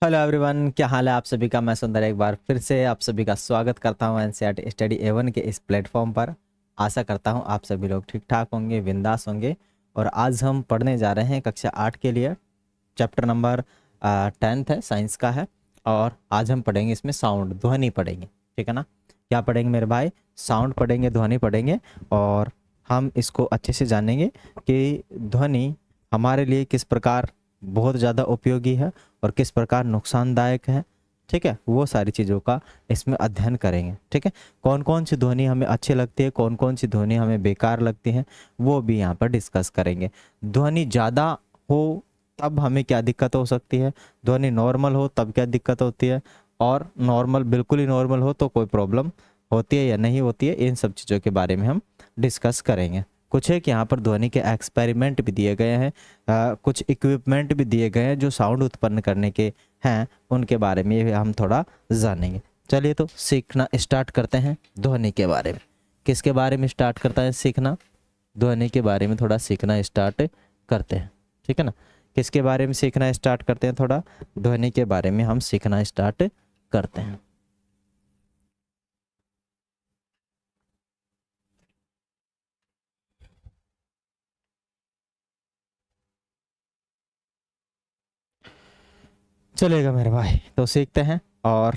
Hello everyone, क्या हाल है आप सभी का। मैं सुंदर एक बार फिर से आप सभी का स्वागत करता हूं एनसीईआरटी स्टडी एवन के इस प्लेटफॉर्म पर। आशा करता हूं आप सभी लोग ठीक ठाक होंगे, बिंदास होंगे। और आज हम पढ़ने जा रहे हैं कक्षा 8 के लिए। चैप्टर नंबर 10th है, साइंस का है। और आज हम पढ़ेंगे इसमें साउंड, ध्वनि पढ़ेंगे। ठीक है ना। क्या पढ़ेंगे मेरे भाई? साउंड पढ़ेंगे, ध्वनि पढ़ेंगे। और हम इसको अच्छे से जानेंगे कि ध्वनि हमारे लिए किस प्रकार बहुत ज़्यादा उपयोगी है और किस प्रकार नुकसानदायक है। ठीक है, वो सारी चीज़ों का इसमें अध्ययन करेंगे। ठीक है, कौन कौन सी ध्वनि हमें अच्छी लगती है, कौन कौन सी ध्वनि हमें बेकार लगती है, वो भी यहाँ पर डिस्कस करेंगे। ध्वनि ज़्यादा हो तब हमें क्या दिक्कत हो सकती है, ध्वनि नॉर्मल हो तब क्या दिक्कत होती है, और नॉर्मल, बिल्कुल ही नॉर्मल हो तो कोई प्रॉब्लम होती है या नहीं होती है। इन सब चीज़ों के बारे में हम डिस्कस करेंगे। कुछ है कि यहाँ पर ध्वनि के एक्सपेरिमेंट भी दिए गए हैं, कुछ इक्विपमेंट भी दिए गए हैं जो साउंड उत्पन्न करने के हैं, उनके बारे में भी हम थोड़ा जानेंगे। चलिए तो सीखना स्टार्ट करते हैं ध्वनि के बारे में। किसके बारे में स्टार्ट करता है सीखना? ध्वनि के बारे में थोड़ा सीखना स्टार्ट करते हैं। ठीक है ना। किसके बारे में सीखना स्टार्ट करते हैं? थोड़ा ध्वनि के बारे में हम सीखना स्टार्ट करते हैं। चलेगा मेरे भाई, तो सीखते हैं। और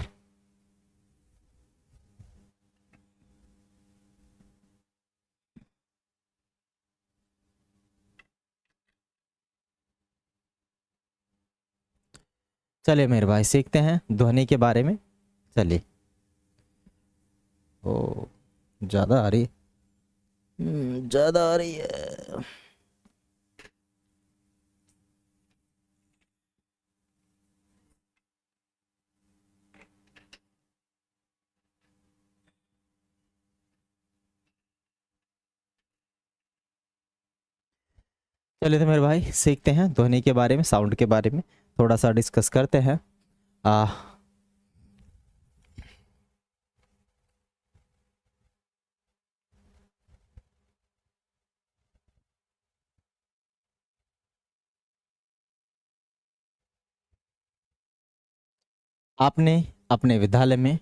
चलिए मेरे भाई, सीखते हैं ध्वनि के बारे में। चलिए। ओ, ज़्यादा आ रही, ज़्यादा आ रही है। चलिए तो मेरे भाई, सीखते हैं ध्वनि के बारे में, साउंड के बारे में थोड़ा सा डिस्कस करते हैं। आ, आपने अपने विद्यालय में,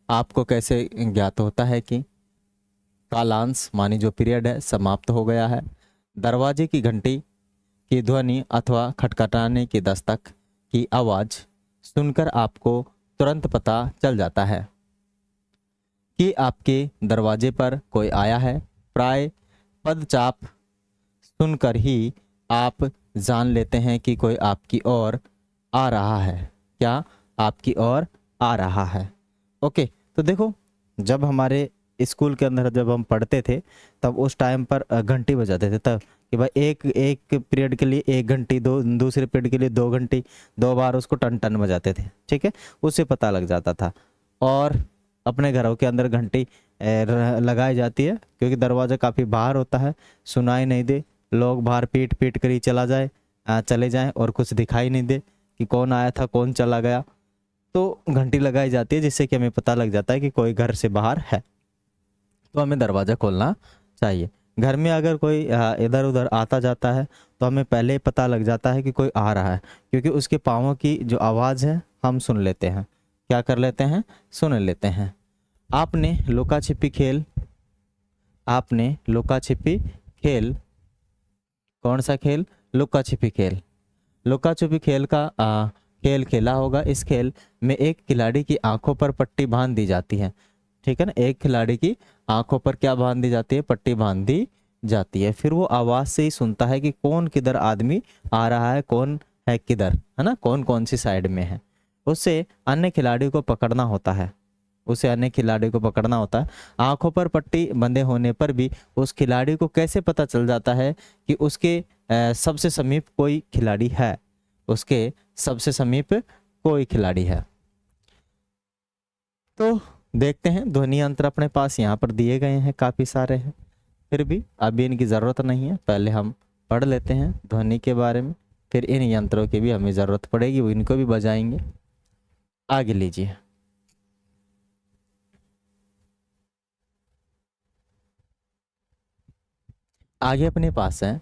आपको कैसे ज्ञात होता है कि कालांश मानी जो पीरियड है समाप्त हो गया है? दरवाजे की घंटी की ध्वनि अथवा खटखटाने की दस्तक की आवाज़ सुनकर आपको तुरंत पता चल जाता है कि आपके दरवाजे पर कोई आया है। प्राय पदचाप सुनकर ही आप जान लेते हैं कि कोई आपकी ओर आ रहा है। क्या? आपकी ओर आ रहा है। ओके, तो देखो, जब हमारे स्कूल के अंदर जब हम पढ़ते थे तब उस टाइम पर घंटी बजाते थे, तब कि भाई एक एक पीरियड के लिए 1 घंटी, दो दूसरे पीरियड के लिए 2 घंटी, 2 बार उसको टन टन बजाते थे। ठीक है, उससे पता लग जाता था। और अपने घरों के अंदर घंटी लगाई जाती है क्योंकि दरवाज़ा काफ़ी बाहर होता है, सुनाई नहीं दे, लोग बाहर पीट पीट कर ही चले जाएं और कुछ दिखाई नहीं दे कि कौन आया था कौन चला गया। तो घंटी लगाई जाती है जिससे कि हमें पता लग जाता है कि कोई घर से बाहर है, तो हमें दरवाज़ा खोलना चाहिए। घर में अगर कोई इधर उधर आता जाता है तो हमें पहले ही पता लग जाता है कि कोई आ रहा है, क्योंकि उसके पाँवों की जो आवाज़ है हम सुन लेते हैं। क्या कर लेते हैं? सुन लेते हैं। आपने लुका छिपी खेल, आपने लुका छिपी खेल, कौन सा खेल? लुका छिपी खेल। लुका छुपी खेल का खेल खेला होगा। इस खेल में एक खिलाड़ी की आंखों पर पट्टी बांध दी जाती है। ठीक है ना, एक खिलाड़ी की आंखों पर क्या बांध दी जाती है? पट्टी बांध दी जाती है। फिर वो आवाज से ही सुनता है कि कौन किधर आदमी आ रहा है, कौन है किधर, है ना, कौन कौन सी साइड में है। उससे अन्य खिलाड़ी को पकड़ना होता है, उसे अन्य खिलाड़ी को पकड़ना होता है। आंखों पर पट्टी बंधे होने पर भी उस खिलाड़ी को कैसे पता चल जाता है कि उसके सबसे समीप कोई खिलाड़ी है, उसके सबसे समीप कोई खिलाड़ी है? तो देखते हैं, ध्वनि यंत्र अपने पास यहाँ पर दिए गए हैं, काफ़ी सारे हैं। फिर भी अभी इनकी ज़रूरत नहीं है, पहले हम पढ़ लेते हैं ध्वनि के बारे में, फिर इन यंत्रों की भी हमें ज़रूरत पड़ेगी, वो इनको भी बजाएंगे। आगे लीजिए। आगे अपने पास है,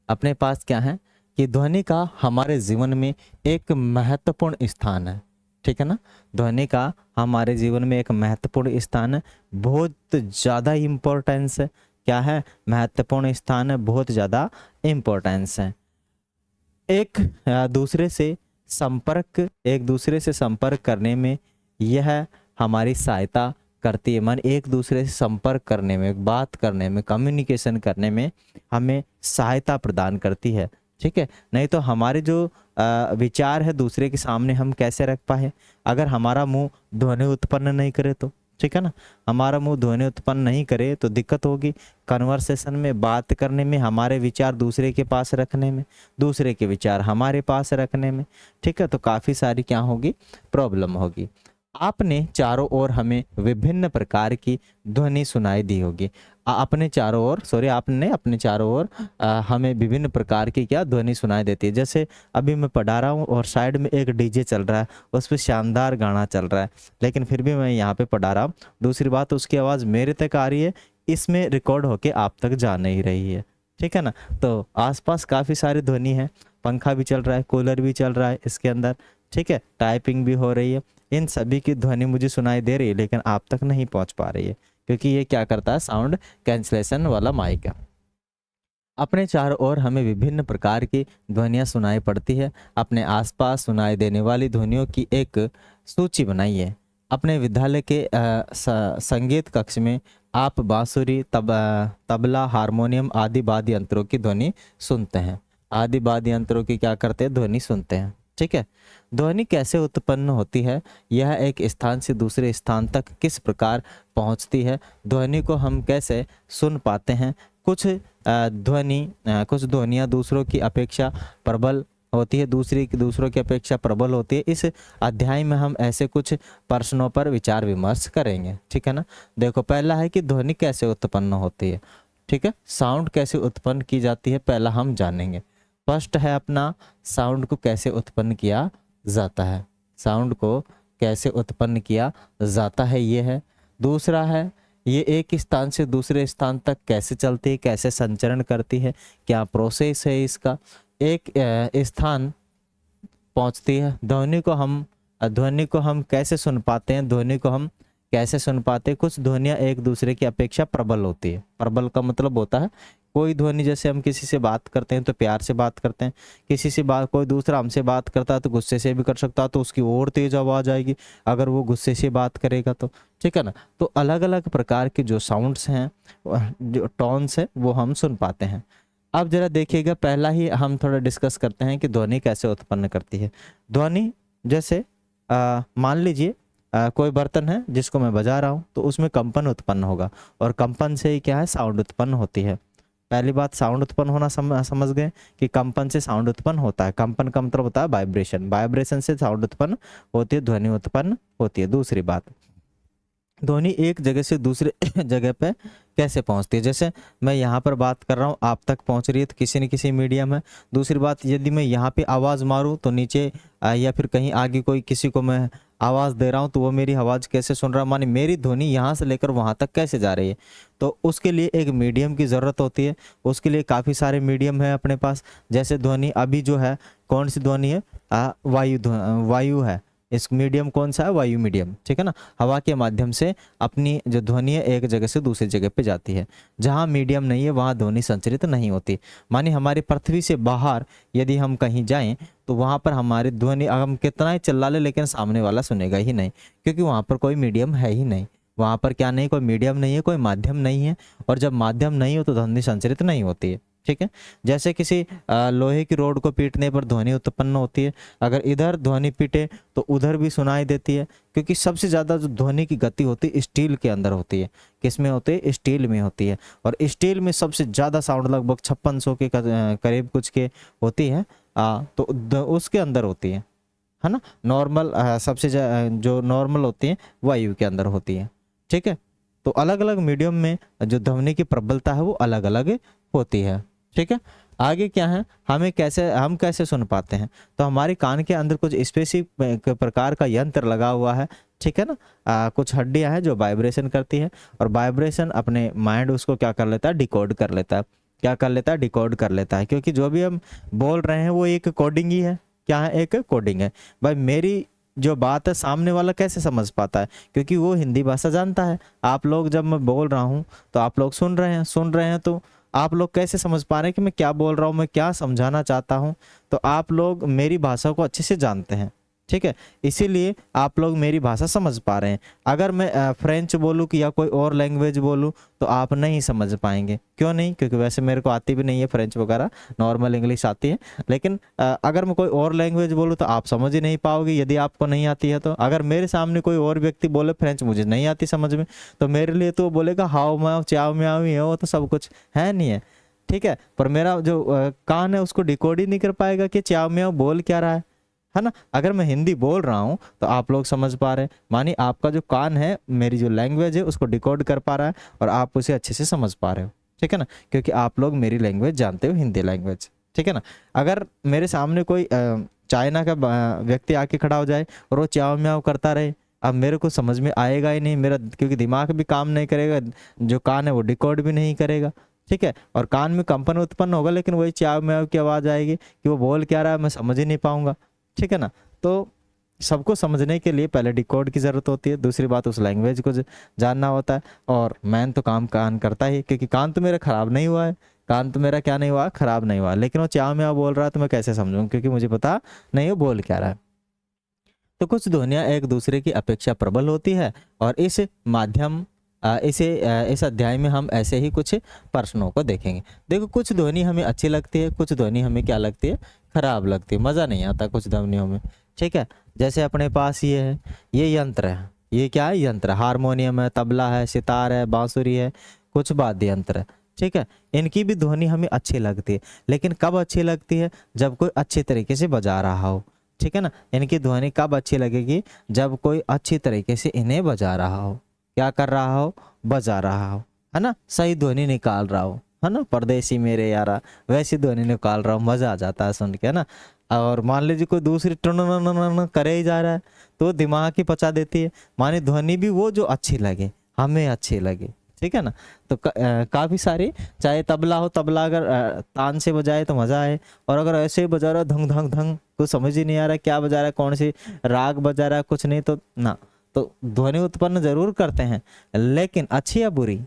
अपने पास क्या है? कि ध्वनि का हमारे जीवन में एक महत्वपूर्ण स्थान है। ठीक है ना, ध्वनि का हमारे जीवन में एक महत्वपूर्ण स्थान है, बहुत ज़्यादा इम्पोर्टेंस है। क्या है? महत्वपूर्ण स्थान है, बहुत ज़्यादा इम्पोर्टेंस है। एक दूसरे से संपर्क करने में यह हमारी सहायता करती है। मन एक दूसरे से संपर्क करने में, बात करने में, कम्युनिकेशन करने में हमें सहायता प्रदान करती है। ठीक है, नहीं तो हमारे जो विचार है दूसरे के सामने हम कैसे रख पाए, अगर हमारा मुंह ध्वनि उत्पन्न नहीं करे तो। ठीक है ना, हमारा मुंह ध्वनि उत्पन्न नहीं करे तो दिक्कत होगी कन्वर्सेशन में, बात करने में, हमारे विचार दूसरे के पास रखने में, दूसरे के विचार हमारे पास रखने में। ठीक है, तो काफ़ी सारी क्या होगी, प्रॉब्लम होगी। आपने चारों ओर हमें विभिन्न प्रकार की ध्वनि सुनाई दी होगी। आपने अपने चारों ओर हमें विभिन्न प्रकार की क्या ध्वनि सुनाई देती है। जैसे अभी मैं पढ़ा रहा हूँ और साइड में एक डीजे चल रहा है, उस पर शानदार गाना चल रहा है, लेकिन फिर भी मैं यहाँ पे पढ़ा रहा हूँ। दूसरी बात, उसकी आवाज़ मेरे तक आ रही है, इसमें रिकॉर्ड होके आप तक जा नहीं रही है। ठीक है ना, तो आसपास काफ़ी सारी ध्वनि है, पंखा भी चल रहा है, कूलर भी चल रहा है इसके अंदर। ठीक है, टाइपिंग भी हो रही है, इन सभी की ध्वनि मुझे सुनाई दे रही है, लेकिन आप तक नहीं पहुंच पा रही है, क्योंकि ये क्या करता है, साउंड कैंसलेशन वाला माइक है। अपने चारों ओर हमें विभिन्न प्रकार की ध्वनियाँ सुनाई पड़ती है। अपने आसपास सुनाई देने वाली ध्वनियों की एक सूची बनाइए। अपने विद्यालय के संगीत कक्ष में आप बांसुरी, तबला, हारमोनियम आदि वाद्य यंत्रों की ध्वनि सुनते हैं। आदि वाद्य यंत्रों की क्या करते हैं, ध्वनि सुनते हैं। ठीक है, ध्वनि कैसे उत्पन्न होती है, यह एक स्थान से दूसरे स्थान तक किस प्रकार पहुंचती है, ध्वनि को हम कैसे सुन पाते हैं। कुछ ध्वनियाँ दूसरों की अपेक्षा प्रबल होती है, दूसरों की अपेक्षा प्रबल होती है। इस अध्याय में हम ऐसे कुछ प्रश्नों पर विचार विमर्श करेंगे। ठीक है ना, देखो पहला है कि ध्वनि कैसे उत्पन्न होती है। ठीक है, साउंड कैसे उत्पन्न की जाती है, पहला हम जानेंगे। फर्स्ट है अपना, साउंड को कैसे उत्पन्न किया जाता है। साउंड को कैसे उत्पन्न किया जाता है, ये है। दूसरा है, ये एक स्थान से दूसरे स्थान तक कैसे चलती है, कैसे संचरण करती है, क्या प्रोसेस है इसका। एक स्थान पहुंचती है, ध्वनि को हम कैसे सुन पाते हैं, ध्वनि को हम कैसे सुन पाते हैं। कुछ ध्वनियाँ एक दूसरे की अपेक्षा प्रबल होती है। प्रबल का मतलब होता है कोई ध्वनि, जैसे हम किसी से बात करते हैं तो प्यार से बात करते हैं, कोई दूसरा हमसे बात करता है तो गुस्से से भी कर सकता है, तो उसकी और तेज आवाज़ आएगी अगर वो गुस्से से बात करेगा तो। ठीक है ना, तो अलग अलग प्रकार के जो साउंड्स हैं, जो टोन्स है, वो हम सुन पाते हैं। अब जरा देखिएगा, पहला ही हम थोड़ा डिस्कस करते हैं कि ध्वनि कैसे उत्पन्न करती है। ध्वनि जैसे मान लीजिए कोई बर्तन है जिसको मैं बजा रहा हूँ, तो उसमें कंपन उत्पन्न होगा, और कंपन से ही क्या है, साउंड उत्पन्न होती है। पहली बात, साउंड उत्पन्न होना समझ गए कि कंपन से साउंड उत्पन्न होता है। कंपन का मतलब होता है वाइब्रेशन, वाइब्रेशन से साउंड उत्पन्न होती है, ध्वनि उत्पन्न होती है। दूसरी बात, ध्वनि एक जगह से दूसरे जगह पे कैसे पहुंचती है। जैसे मैं यहाँ पर बात कर रहा हूँ, आप तक पहुँच रही है तो किसी न किसी मीडियम है। दूसरी बात, यदि मैं यहाँ पे आवाज़ मारूँ तो नीचे या फिर कहीं आगे कोई किसी को मैं आवाज़ दे रहा हूँ तो वो मेरी आवाज़ कैसे सुन रहा है, माने मेरी ध्वनि यहाँ से लेकर वहाँ तक कैसे जा रही है। तो उसके लिए एक मीडियम की ज़रूरत होती है। उसके लिए काफ़ी सारे मीडियम है अपने पास। जैसे ध्वनि अभी जो है, कौन सी ध्वनि है, वायु है। इस मीडियम कौन सा है, वायु मीडियम। ठीक है ना, हवा के माध्यम से अपनी जो ध्वनि है एक जगह से दूसरी जगह पे जाती है। जहाँ मीडियम नहीं है वहाँ ध्वनि संचरित नहीं होती। माने हमारी पृथ्वी से बाहर यदि हम कहीं जाएं तो वहाँ पर हमारी ध्वनि हम कितना ही चिल्ला ले, लेकिन सामने वाला सुनेगा ही नहीं, क्योंकि वहाँ पर कोई मीडियम है ही नहीं। वहाँ पर क्या नहीं, कोई मीडियम नहीं है, कोई माध्यम नहीं है, और जब माध्यम नहीं हो तो ध्वनि संचरित नहीं होती है। ठीक है, जैसे किसी लोहे की रोड को पीटने पर ध्वनि उत्पन्न होती है, अगर इधर ध्वनि पीटे तो उधर भी सुनाई देती है, क्योंकि सबसे ज़्यादा जो ध्वनि की गति होती है स्टील के अंदर होती है। किस में होती है, स्टील में होती है, और स्टील में सबसे ज़्यादा साउंड लगभग 5600 के करीब कुछ के होती है, तो उसके अंदर होती है ना। नॉर्मल सबसे जो नॉर्मल होती है वायु के अंदर होती है। ठीक है, तो अलग अलग मीडियम में जो ध्वनि की प्रबलता है वो अलग अलग होती है। ठीक है, आगे क्या है, हम कैसे सुन पाते हैं, तो हमारे कान के अंदर कुछ स्पेसिफिक प्रकार का यंत्र लगा हुआ है। ठीक है ना, कुछ हड्डियां हैं जो वाइब्रेशन करती है, और वाइब्रेशन अपने माइंड उसको क्या कर लेता है, डिकोड कर लेता है। क्या कर लेता है, डिकोड कर लेता है, क्योंकि जो भी हम बोल रहे हैं वो एक कोडिंग ही है। क्या है, एक कोडिंग है। भाई मेरी जो बात है सामने वाला कैसे समझ पाता है, क्योंकि वो हिंदी भाषा जानता है। आप लोग जब मैं बोल रहा हूँ तो आप लोग सुन रहे हैं तो आप लोग कैसे समझ पा रहे हैं कि मैं क्या बोल रहा हूँ, मैं क्या समझाना चाहता हूँ। तो आप लोग मेरी भाषा को अच्छे से जानते हैं, ठीक है, इसीलिए आप लोग मेरी भाषा समझ पा रहे हैं। अगर मैं फ्रेंच बोलूँ कि या कोई और लैंग्वेज बोलूँ तो आप नहीं समझ पाएंगे। क्यों नहीं, क्योंकि वैसे मेरे को आती भी नहीं है फ्रेंच वगैरह, नॉर्मल इंग्लिश आती है। लेकिन अगर मैं कोई और लैंग्वेज बोलूँ तो आप समझ ही नहीं पाओगे यदि आपको नहीं आती है। तो अगर मेरे सामने कोई और व्यक्ति बोले फ्रेंच मुझे नहीं आती समझ में, तो मेरे लिए तो वो बोलेगा हाउ माओ चाओ म्याओ ही है, वो तो सब कुछ है नहीं है, ठीक है। पर मेरा जो कान है उसको डिकोड ही नहीं कर पाएगा कि चाओ म्याओ बोल क्या रहा है ना। अगर मैं हिंदी बोल रहा हूँ तो आप लोग समझ पा रहे हैं, मानिए आपका जो कान है मेरी जो लैंग्वेज है उसको डिकोड कर पा रहा है और आप उसे अच्छे से समझ पा रहे हो, ठीक है ना, क्योंकि आप लोग मेरी लैंग्वेज जानते हो, हिंदी लैंग्वेज, ठीक है ना। अगर मेरे सामने कोई चाइना का व्यक्ति आके खड़ा हो जाए और वो च्याव म्याव करता रहे, अब मेरे को समझ में आएगा ही नहीं, मेरा क्योंकि दिमाग भी काम नहीं करेगा, जो कान है वो डिकोड भी नहीं करेगा, ठीक है। और कान में कंपन उत्पन्न होगा लेकिन वही च्याव म्याव की आवाज़ आएगी कि वो बोल क्या रहा है, मैं समझ ही नहीं पाऊंगा, ठीक है ना। तो सबको समझने के लिए पहले डिकोड की ज़रूरत होती है, दूसरी बात उस लैंग्वेज को जानना होता है। और मैन तो काम कान करता ही, क्योंकि कान तो मेरा ख़राब नहीं हुआ है, कान तो मेरा क्या नहीं हुआ, ख़राब नहीं हुआ, लेकिन वो च्याव म्याव बोल रहा है तो मैं कैसे समझूँ, क्योंकि मुझे पता नहीं वो बोल क्या रहा है। तो कुछ ध्वनियाँ एक दूसरे की अपेक्षा प्रबल होती है और इस माध्यम इस अध्याय में हम ऐसे ही कुछ प्रश्नों को देखेंगे। देखो कुछ ध्वनि हमें अच्छी लगती है, कुछ ध्वनि हमें क्या लगती है, खराब लगती है, मज़ा नहीं आता कुछ ध्वनियों में, ठीक है। जैसे अपने पास ये है, ये यंत्र है, ये क्या है, यंत्र, हारमोनियम है, तबला है, सितार है, बांसुरी है, कुछ वाद्य यंत्र है, ठीक है। इनकी भी ध्वनि हमें अच्छी लगती है, लेकिन कब अच्छी लगती है, जब कोई अच्छे तरीके से बजा रहा हो, ठीक है ना। इनकी ध्वनि कब अच्छी लगेगी, जब कोई अच्छी तरीके से इन्हें बजा रहा हो, क्या कर रहा हो, बजा रहा हो, है ना, सही ध्वनि निकाल रहा हो, है ना, परदेसी मेरे यारा वैसी ध्वनि निकाल रहा हो, मज़ा आ जाता है सुन के, है ना। और मान लीजिए कोई दूसरी टन करे ही जा रहा है तो दिमाग ही पचा देती है। माने ध्वनि भी वो जो अच्छी लगे, हमें अच्छी लगे, ठीक है ना। तो काफ़ी सारी, चाहे तबला हो, तबला अगर तान से बजाए तो मज़ा आए, और अगर ऐसे ही बजा रहा है धंग धंग धंग, कुछ समझ ही नहीं आ रहा क्या बजा रहा है, कौन सी राग बजा रहा है, कुछ नहीं, तो ना, तो ध्वनि उत्पन्न जरूर करते हैं, लेकिन अच्छी या बुरी,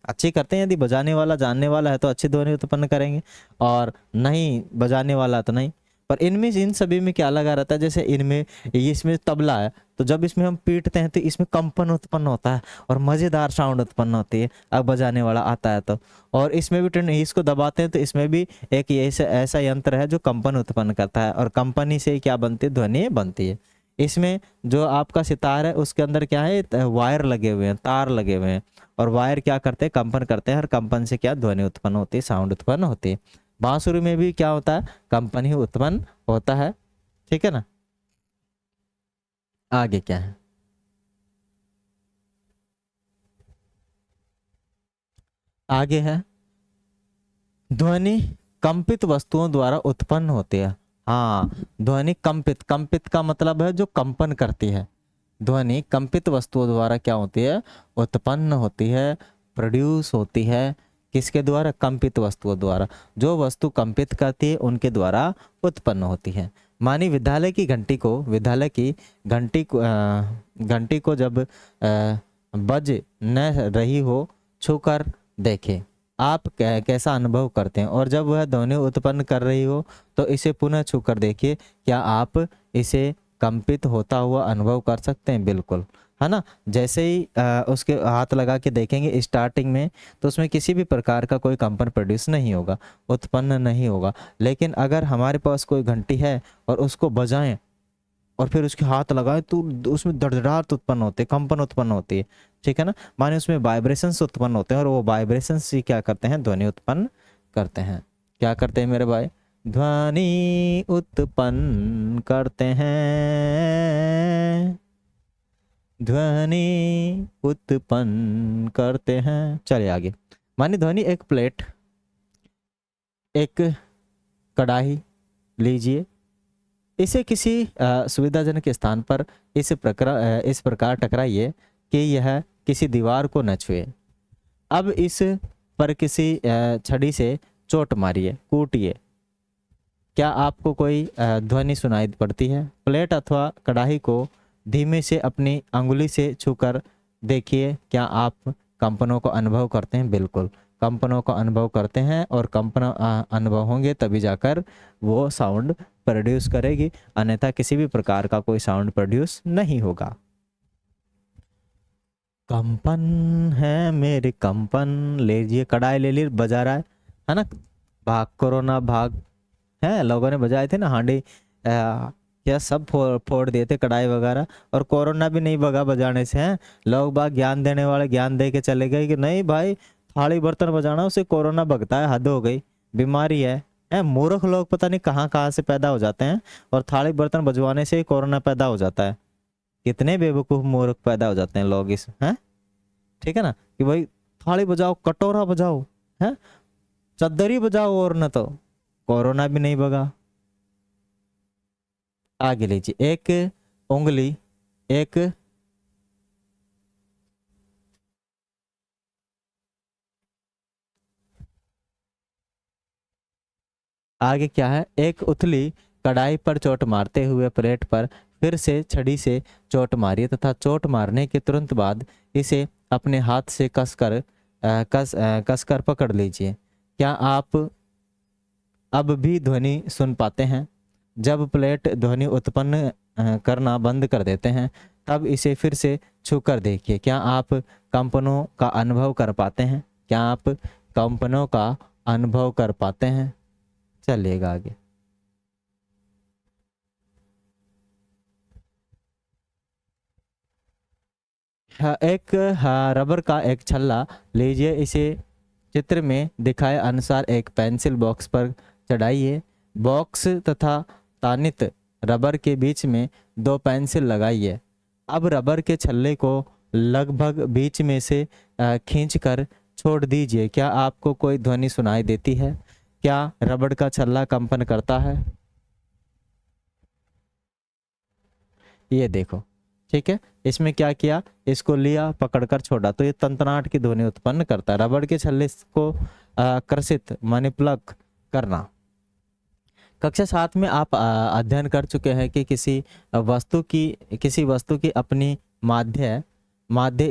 अच्छी करते हैं। यदि बजाने वाला जानने वाला है तो अच्छी ध्वनि उत्पन्न करेंगे, और नहीं बजाने वाला तो नहीं। पर इनमें इन सभी में क्या लगा रहता है, जैसे इनमें इसमें तबला है तो जब इसमें हम पीटते हैं तो इसमें कंपन उत्पन्न होता है और मज़ेदार साउंड उत्पन्न होती है, अब बजाने वाला आता है तो। और इसमें भी इसको दबाते हैं तो इसमें भी एक ऐसा यंत्र है जो कंपन उत्पन्न करता है, और कंपनी से क्या बनती है, ध्वनि बनती है। इसमें जो आपका सितार है उसके अंदर क्या है, वायर लगे हुए हैं, तार लगे हुए हैं, और वायर क्या करते हैं, कंपन करते हैं, हर कंपन से क्या ध्वनि उत्पन्न होती है, साउंड उत्पन्न होती है। बांसुरी में भी क्या होता है, कंपन ही उत्पन्न होता है, ठीक है ना। आगे क्या है, आगे है ध्वनि कंपित वस्तुओं द्वारा उत्पन्न होती है। हाँ, ध्वनि कंपित, कंपित का मतलब है जो कंपन करती है। ध्वनि कंपित वस्तुओं द्वारा क्या होती है, उत्पन्न होती है, प्रोड्यूस होती है, किसके द्वारा, कंपित वस्तुओं द्वारा। जो वस्तु कंपित करती है उनके द्वारा उत्पन्न होती है। मानी विद्यालय की घंटी को, विद्यालय की घंटी को जब बज न रही हो छूकर देखें, आप कैसा अनुभव करते हैं, और जब वह ध्वनि उत्पन्न कर रही हो तो इसे पुनः छूकर देखिए, क्या आप इसे कंपित होता हुआ अनुभव कर सकते हैं, बिल्कुल, है ना। जैसे ही उसके हाथ लगा के देखेंगे स्टार्टिंग में तो उसमें किसी भी प्रकार का कोई कंपन प्रोड्यूस नहीं होगा, उत्पन्न नहीं होगा। लेकिन अगर हमारे पास कोई घंटी है और उसको बजाएं और फिर उसके हाथ लगाएं तो उसमें धड़धड़ाहट उत्पन्न होते हैं, कंपन उत्पन्न होती है, ठीक है ना। माने उसमें वाइब्रेशंस उत्पन्न होते हैं, और वो वाइब्रेशंस ही क्या करते हैं, ध्वनि उत्पन्न करते हैं। क्या करते हैं मेरे भाई, ध्वनि उत्पन्न करते हैं, ध्वनि उत्पन्न करते हैं। चलिए आगे। मानिए ध्वनि एक प्लेट, एक कढ़ाई लीजिए, इसे किसी सुविधाजनक स्थान पर इस प्रकार टकराइए कि यह किसी दीवार को न छुए। अब इस पर किसी छड़ी से चोट मारिए, कूटिए, क्या आपको कोई ध्वनि सुनाई पड़ती है? प्लेट अथवा कढ़ाई को धीमे से अपनी अंगुली से छूकर देखिए, क्या आप कंपनों को अनुभव करते हैं? बिल्कुल, कंपनों का अनुभव करते हैं, और कंपन अनुभव होंगे तभी जाकर वो साउंड प्रोड्यूस करेगी, अन्यथा किसी भी प्रकार का कोई साउंड प्रोड्यूस नहीं होगा। कंपन है मेरे कंपन, लीजिए कढ़ाई ले ली, बजा रहा है ना, भाग कोरोना भाग, है लोगों ने बजाए थे ना हांडी, क्या सब फोड़ दिए थे कढ़ाई वगैरह, और कोरोना भी नहीं भगा बजाने से। हैं लोग बाग ज्ञान देने वाले ज्ञान दे के चले गए कि नहीं भाई थाली बर्तन बजाना उससे कोरोना भगता है, हद हो गई, बीमारी है। मूर्ख लोग पता नहीं कहाँ कहाँ से पैदा हो जाते हैं, और थाली बर्तन बजवाने से ही कोरोना पैदा हो जाता है। कितने बेवकूफ मूर्ख पैदा हो जाते हैं लोग इस, हैं ठीक है ना, कि भाई थाली बजाओ, कटोरा बजाओ, है चद्दरी बजाओ, और न तो कोरोना भी नहीं भगा। आगे लीजिए, एक उंगली, एक आगे क्या है, एक उथली कढ़ाई पर चोट मारते हुए प्लेट पर फिर से छड़ी से चोट मारिए तथा चोट मारने के तुरंत बाद इसे अपने हाथ से कसकर पकड़ लीजिए। क्या आप अब भी ध्वनि सुन पाते हैं? जब प्लेट ध्वनि उत्पन्न करना बंद कर देते हैं तब इसे फिर से छूकर देखिए, क्या आप कंपनों का अनुभव कर पाते हैं? क्या आप कंपनों का अनुभव कर पाते हैं? चलिएगा आगे। रबर का एक छल्ला लीजिए, इसे चित्र में दिखाए अनुसार एक पेंसिल बॉक्स पर चढ़ाइए। बॉक्स तथा तानित रबर के बीच में 2 पेंसिल लगाइए। अब रबर के छल्ले को लगभग बीच में से खींचकर छोड़ दीजिए। क्या आपको कोई ध्वनि सुनाई देती है? क्या रबर का छल्ला कंपन करता है? ये देखो, ठीक है, इसमें क्या किया, इसको लिया पकड़कर छोड़ा तो ये तंतनाट की ध्वनि उत्पन्न करता है। रबड़ के छल्ले को आकर्षित माने प्लग करना। कक्षा 7 में आप अध्ययन कर चुके हैं कि किसी वस्तु की अपनी माध्य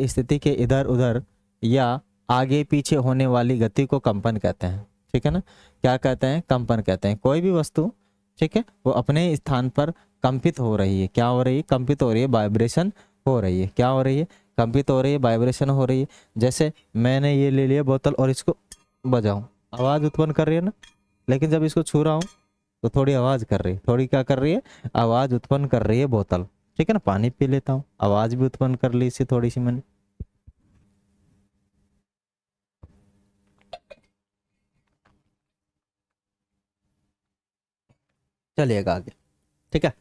स्थिति के इधर उधर या आगे पीछे होने वाली गति को कंपन कहते हैं। ठीक है ना, क्या कहते हैं? कंपन कहते हैं। कोई भी वस्तु, ठीक है, वो अपने स्थान पर कंपित हो रही है। क्या हो रही है? कंपित हो रही है, वाइब्रेशन हो रही है। क्या हो रही है? कंपित हो रही है, वाइब्रेशन हो रही है। जैसे मैंने ये ले लिया बोतल और इसको बजाऊं, आवाज़ उत्पन्न कर रही है ना, लेकिन जब इसको छू रहा हूँ तो थोड़ी आवाज़ कर रही है, थोड़ी क्या कर रही है? आवाज़ उत्पन्न कर रही है बोतल। ठीक है ना, पानी पी लेता हूँ, आवाज़ भी उत्पन्न कर ली इससे थोड़ी सी मैंने। चलिएगा आगे। ठीक है,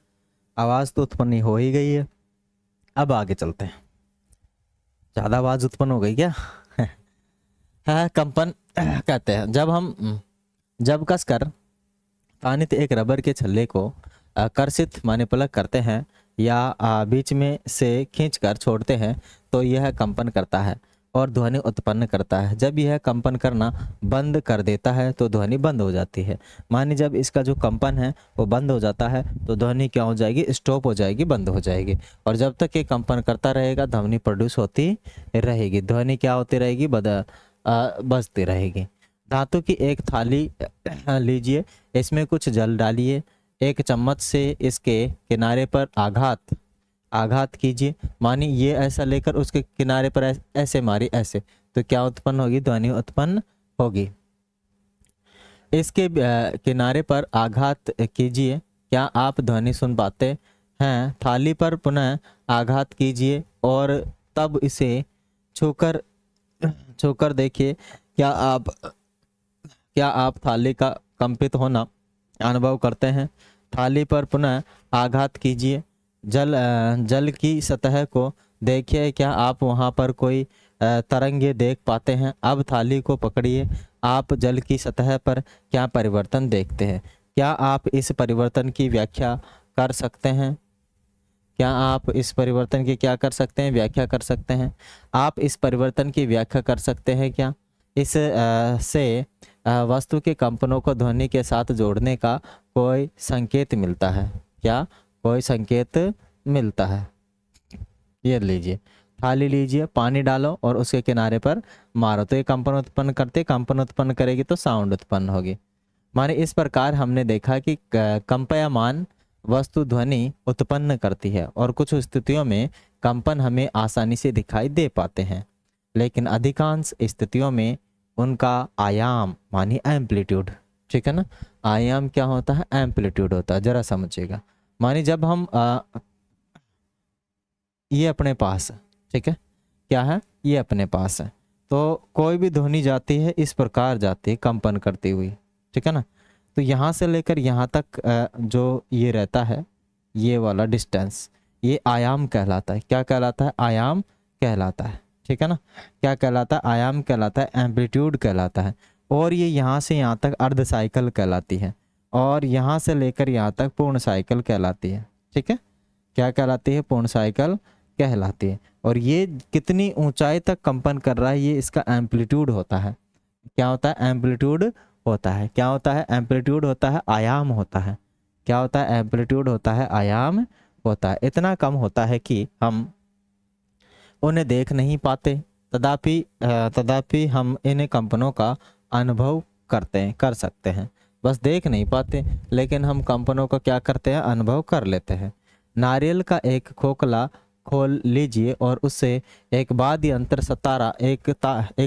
आवाज़ तो उत्पन्न हो ही गई है, अब आगे चलते हैं। ज़्यादा आवाज़ उत्पन्न हो गई क्या? हाँ, कंपन कहते हैं जब कसकर तानित एक रबर के छल्ले को कर्षित माने प्लग करते हैं या बीच में से खींचकर छोड़ते हैं तो यह कंपन करता है और ध्वनि उत्पन्न करता है। जब यह कंपन करना बंद कर देता है तो ध्वनि बंद हो जाती है। मानिए जब इसका जो कंपन है वो बंद हो जाता है तो ध्वनि क्या हो जाएगी? स्टॉप हो जाएगी, बंद हो जाएगी। और जब तक ये कंपन करता रहेगा ध्वनि प्रोड्यूस होती रहेगी, ध्वनि क्या होती रहेगी? बजती रहेगी। धातु की एक थाली लीजिए, इसमें कुछ जल डालिए, एक चम्मच से इसके किनारे पर आघात कीजिए। मानी ये ऐसा लेकर उसके किनारे पर ऐसे मारी, ऐसे, तो क्या उत्पन्न होगी? ध्वनि उत्पन्न होगी। इसके किनारे पर आघात कीजिए, क्या आप ध्वनि सुन पाते हैं? थाली पर पुनः आघात कीजिए और तब इसे छूकर देखिए, क्या आप थाली का कंपित होना अनुभव करते हैं? थाली पर पुनः आघात कीजिए, जल की सतह को देखिए, क्या आप वहां पर कोई तरंगे देख पाते हैं? अब थाली को पकड़िए, आप जल की सतह पर क्या परिवर्तन देखते हैं? क्या आप इस परिवर्तन की व्याख्या कर सकते हैं? क्या आप इस परिवर्तन की क्या कर सकते हैं? व्याख्या कर सकते हैं? आप इस परिवर्तन की व्याख्या कर सकते हैं क्या? से वस्तु के कंपनों को ध्वनि के साथ जोड़ने का कोई संकेत मिलता है। क्या कोई संकेत मिलता है? ये लीजिए, थाली लीजिए, पानी डालो और उसके किनारे पर मारो तो ये कंपन उत्पन्न करते, कंपन उत्पन्न करेगी तो साउंड उत्पन्न होगी। माने इस प्रकार हमने देखा कि कंपयमान वस्तु ध्वनि उत्पन्न करती है और कुछ स्थितियों में कंपन हमें आसानी से दिखाई दे पाते हैं, लेकिन अधिकांश स्थितियों में उनका आयाम मानी एम्पलीट्यूड, ठीक है ना, आयाम क्या होता है? एम्पलीट्यूड होता है। जरा समझिएगा, मानी जब हम ये अपने पास है, ठीक है, क्या है? ये अपने पास है, तो कोई भी ध्वनि जाती है इस प्रकार जाती है कंपन करती हुई, ठीक है ना। तो यहाँ से लेकर यहाँ तक जो ये रहता है, ये वाला डिस्टेंस, ये आयाम कहलाता है। क्या कहलाता है? आयाम कहलाता है, ठीक है ना। क्या कहलाता है? आयाम कहलाता है, एम्पलीट्यूड कहलाता है। और ये यहाँ से यहाँ तक अर्ध साइकिल कहलाती है और यहाँ से लेकर यहाँ तक पूर्ण साइकिल कहलाती है, ठीक है। क्या कहलाती है? पूर्ण साइकिल कहलाती है। और ये कितनी ऊंचाई तक कंपन कर रहा है, ये इसका एम्पलीट्यूड होता है। क्या होता है? एम्पलीट्यूड होता है। क्या होता है? एम्पलीट्यूड होता है, आयाम होता है। क्या होता है? एम्पलीट्यूड होता है, आयाम होता है। इतना कम होता है कि हम उन्हें देख नहीं पाते, तथापि हम इन कंपनों का अनुभव कर सकते हैं। बस देख नहीं पाते, लेकिन हम कंपनों का क्या करते हैं? अनुभव कर लेते हैं। नारियल का एक खोखला खोल लीजिए और उससे एक वाद्य यंत्र सतारा एक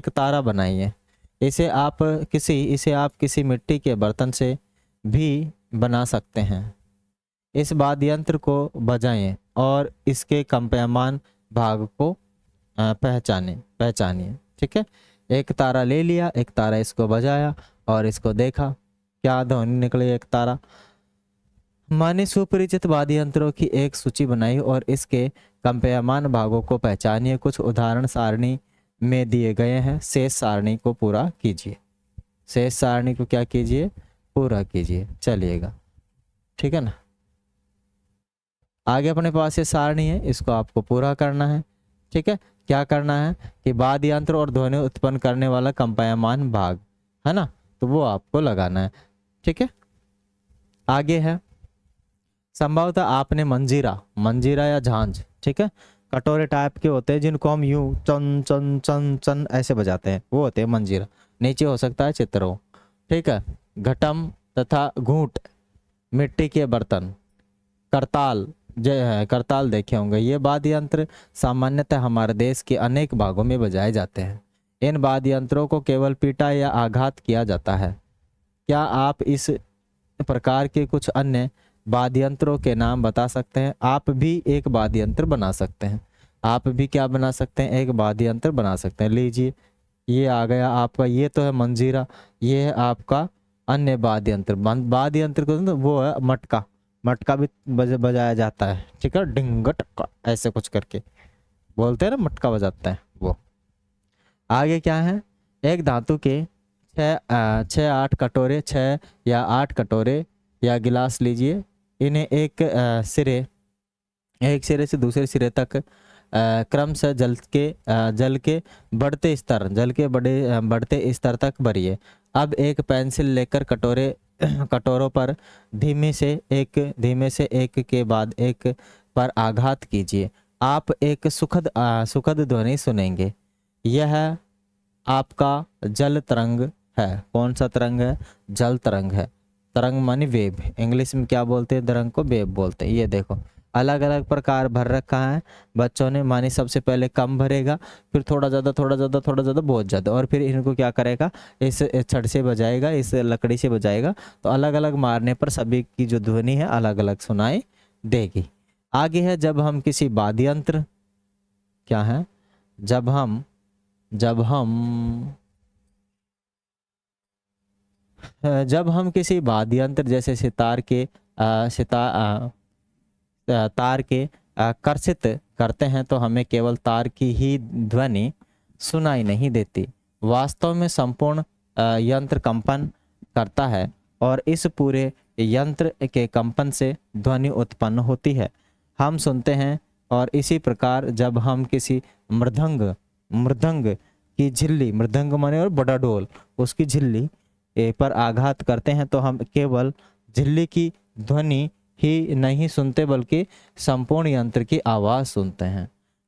तारा बनाइए। इसे आप किसी मिट्टी के बर्तन से भी बना सकते हैं। इस वाद्य यंत्र को बजाएं और इसके कंपयमान भाग को पहचानिए, ठीक है। एक तारा ले लिया, एक तारा इसको बजाया और इसको देखा, क्या ध्वनि निकली? एक तारा। माने सुपरिचित वाद्य यंत्रों की एक सूची बनाई और इसके कंपयमान भागों को पहचानिए। कुछ उदाहरण सारणी में दिए गए हैं, शेष सारणी को पूरा कीजिए। शेष सारणी को क्या कीजिए? पूरा कीजिए। चलिएगा, ठीक है ना। आगे अपने पास ये सारणी है, इसको आपको पूरा करना है, ठीक है। क्या करना है कि वाद्य यंत्र और ध्वनि उत्पन्न करने वाला कंपयमान भाग है ना, तो वो आपको लगाना है, ठीक है। आगे है, संभवतः आपने मंजीरा या झांझ, ठीक है, कटोरे टाइप के होते हैं जिनको हम यूं चन चन चन चन ऐसे बजाते हैं, वो होते हैं मंजीरा। नीचे हो सकता है चित्र हो, ठीक है। घटम तथा घूंट, मिट्टी के बर्तन, करताल, करताल देखे होंगे। ये वाद्य यंत्र सामान्यतः हमारे देश के अनेक भागों में बजाए जाते हैं। इन वाद्य यंत्रों को केवल पीटा या आघात किया जाता है। क्या आप इस प्रकार के कुछ अन्य वाद्य यंत्रों के नाम बता सकते हैं? आप भी एक वाद्य यंत्र बना सकते हैं। आप भी क्या बना सकते हैं? एक वाद्य यंत्र बना सकते हैं। लीजिए, ये आ गया आपका, ये तो है मंजीरा, ये है आपका अन्य वाद्य यंत्र। वाद्य यंत्र को वो है मटका, मटका भी बजाया जाता है, ठीक है, डिंग टक्का ऐसे कुछ करके बोलते हैं ना, मटका बजाते हैं वो। आगे क्या है? एक धातु के 6 या 8 कटोरे या गिलास लीजिए। इन्हें एक सिरे से दूसरे सिरे तक क्रम से जल के बढ़ते स्तर तक भरिए। अब एक पेंसिल लेकर कटोरों पर धीमे से एक के बाद एक पर आघात कीजिए। आप एक सुखद ध्वनि सुनेंगे। यह आपका जल तरंग है। कौन सा तरंग है? जल तरंग है। तरंग मानी वेव, इंग्लिश में क्या बोलते हैं? तरंग को वेव बोलते हैं। ये देखो, अलग अलग प्रकार भर रखा है बच्चों ने। मानी सबसे पहले कम भरेगा, फिर थोड़ा ज़्यादा, बहुत ज़्यादा, और फिर इनको क्या करेगा? इस छड़ से बजाएगा, इस लकड़ी से बजाएगा, तो अलग अलग मारने पर सभी की जो ध्वनि है अलग अलग सुनाई देगी। आगे है, जब हम किसी वाद्य यंत्र, क्या है? जब हम किसी वाद्य यंत्र जैसे तार के कर्षित करते हैं तो हमें केवल तार की ही ध्वनि सुनाई नहीं देती। वास्तव में संपूर्ण यंत्र कंपन करता है और इस पूरे यंत्र के कंपन से ध्वनि उत्पन्न होती है। हम सुनते हैं। और इसी प्रकार जब हम किसी मृदंग की झिल्ली, मृदंग माने और बड़ा ढोल, उसकी झिल्ली पर आघात करते हैं तो हम केवल झिल्ली की ध्वनि ही नहीं सुनते बल्कि संपूर्ण यंत्र की आवाज़ सुनते हैं।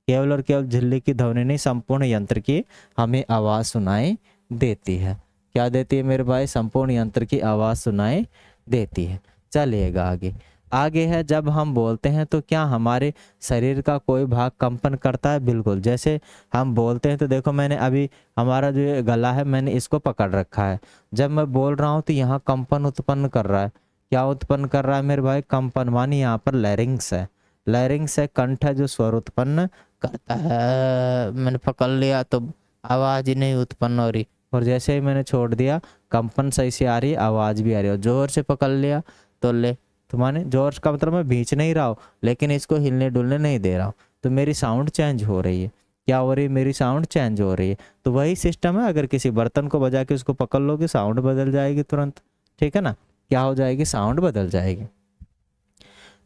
केवल और केवल झिल्ली की ध्वनि नहीं, संपूर्ण यंत्र की हमें आवाज़ सुनाई देती है। क्या देती है मेरे भाई? संपूर्ण यंत्र की आवाज़ सुनाई देती है। चलिएगा आगे। आगे है, जब हम बोलते हैं तो क्या हमारे शरीर का कोई भाग कंपन करता है? बिल्कुल। जैसे हम बोलते हैं तो देखो, मैंने अभी हमारा जो ये गला है मैंने इसको पकड़ रखा है, जब मैं बोल रहा हूँ तो यहाँ कंपन उत्पन्न कर रहा है। क्या उत्पन्न कर रहा है मेरे भाई? कंपन, मानी यहाँ पर लैरिंग्स है। लैरिंग्स है, कंठ है जो स्वर उत्पन्न करता है। मैंने पकड़ लिया तो आवाज़ ही नहीं उत्पन्न हो रही, और जैसे ही मैंने छोड़ दिया कंपन सही से आ रही है, आवाज़ भी आ रही है। और जोर से पकड़ लिया तो ले, तो माने जोर का मतलब मैं भींच नहीं रहा हूँ लेकिन इसको हिलने डुलने नहीं दे रहा हूँ, तो मेरी साउंड चेंज हो रही है। क्या हो रही है? मेरी साउंड चेंज हो रही है। तो वही सिस्टम है, अगर किसी बर्तन को बजा के उसको पकड़ लोगे साउंड बदल जाएगी तुरंत, ठीक है ना? क्या हो जाएगी? साउंड बदल जाएगी।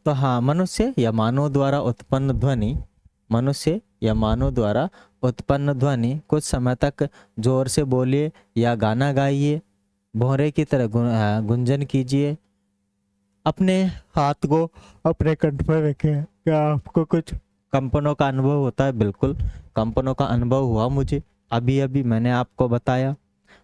तो हाँ, मनुष्य या मानव द्वारा उत्पन्न ध्वनि, मनुष्य या मानव द्वारा उत्पन्न ध्वनि कुछ समय तक जोर से बोलिए या गाना गाइए, भौरे की तरह गुंजन कीजिए, अपने हाथ को अपने कंठ पर रखें। क्या आपको कुछ कंपनों का अनुभव होता है? बिल्कुल, कंपनों का अनुभव हुआ मुझे, अभी अभी मैंने आपको बताया।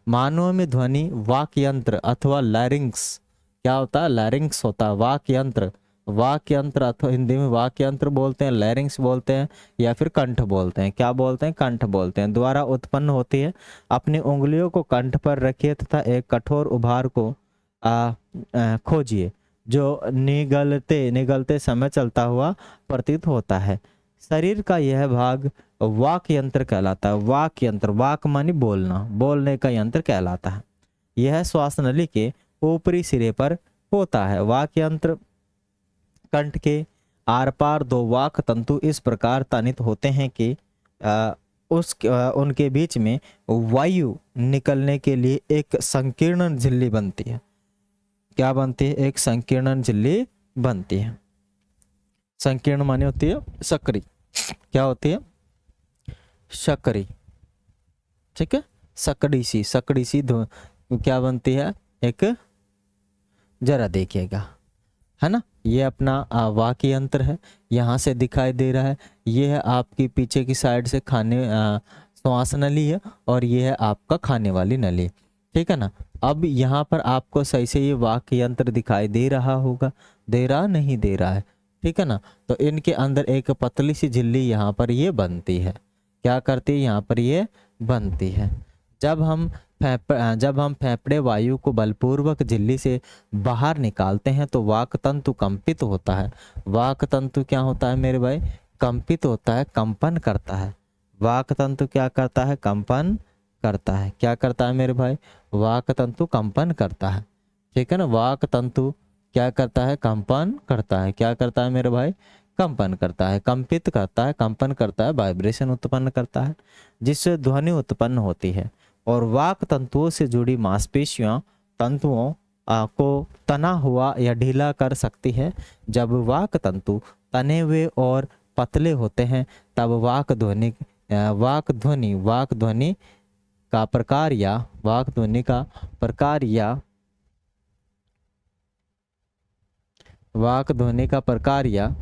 मानव में ध्वनि वाक यंत्र अथवा लैरिंग्स, क्या होता है? लैरिंग्स होता है, वाक यंत्र। वाक यंत्र अथवा हिंदी में वाक यंत्र बोलते हैं, लैरिंग्स बोलते हैं, या फिर कंठ बोलते हैं। क्या बोलते हैं? कंठ बोलते हैं। द्वारा उत्पन्न होती है। अपनी उंगलियों को कंठ पर रखिए तथा एक कठोर उभार को खोजिए जो निगलते समय चलता हुआ प्रतीत होता है। शरीर का यह भाग वाक यंत्र कहलाता है। वाक यंत्र, वाक मानी बोलना, बोलने का यंत्र कहलाता है। यह श्वास नली के ऊपरी सिरे पर होता है। वाक यंत्र कंठ के आर पार दो वाक तंतु इस प्रकार तानित होते हैं कि उनके बीच में वायु निकलने के लिए एक संकीर्ण झिल्ली बनती है। क्या बनती है? एक संकीर्ण झिल्ली बनती है। संकीर्ण माने होती है सकरी। क्या होती है? सकरी, ठीक है? सकड़ी सी क्या बनती है? एक, जरा देखिएगा, है ना? ये अपना वाक यंत्र है, यहाँ से दिखाई दे रहा है। ये है आपकी पीछे की साइड से श्वास नली है, और ये है आपका खाने वाली नली, ठीक है ना? अब यहाँ पर आपको सही से ये वाक यंत्र दिखाई दे रहा होगा, दे रहा नहीं दे रहा है, ठीक है ना? तो इनके अंदर एक पतली सी झिल्ली यहाँ पर ये बनती है। क्या करती है? यहाँ पर ये बनती है। जब हम फेफड़े वायु को बलपूर्वक झिल्ली से बाहर निकालते हैं तो वाक तंतु कंपित होता है। वाक तंतु क्या होता है मेरे भाई? कंपित होता है, कंपन करता है। वाक तंतु क्या करता है? कंपन करता है। क्या करता है मेरे भाई? वाक तंतु कंपन करता है, ठीक है ना? वाक तंतु क्या करता है? कंपन करता है। क्या करता है मेरे भाई? कंपन करता है, कंपित करता है, कंपन करता है, वाइब्रेशन उत्पन्न करता है, जिससे ध्वनि उत्पन्न होती है। और वाक तंतुओं से जुड़ी मांसपेशियां तंतुओं को तना हुआ या ढीला कर सकती है। जब वाक तंतु तने हुए और पतले होते हैं तब वाक ध्वनि का प्रकार या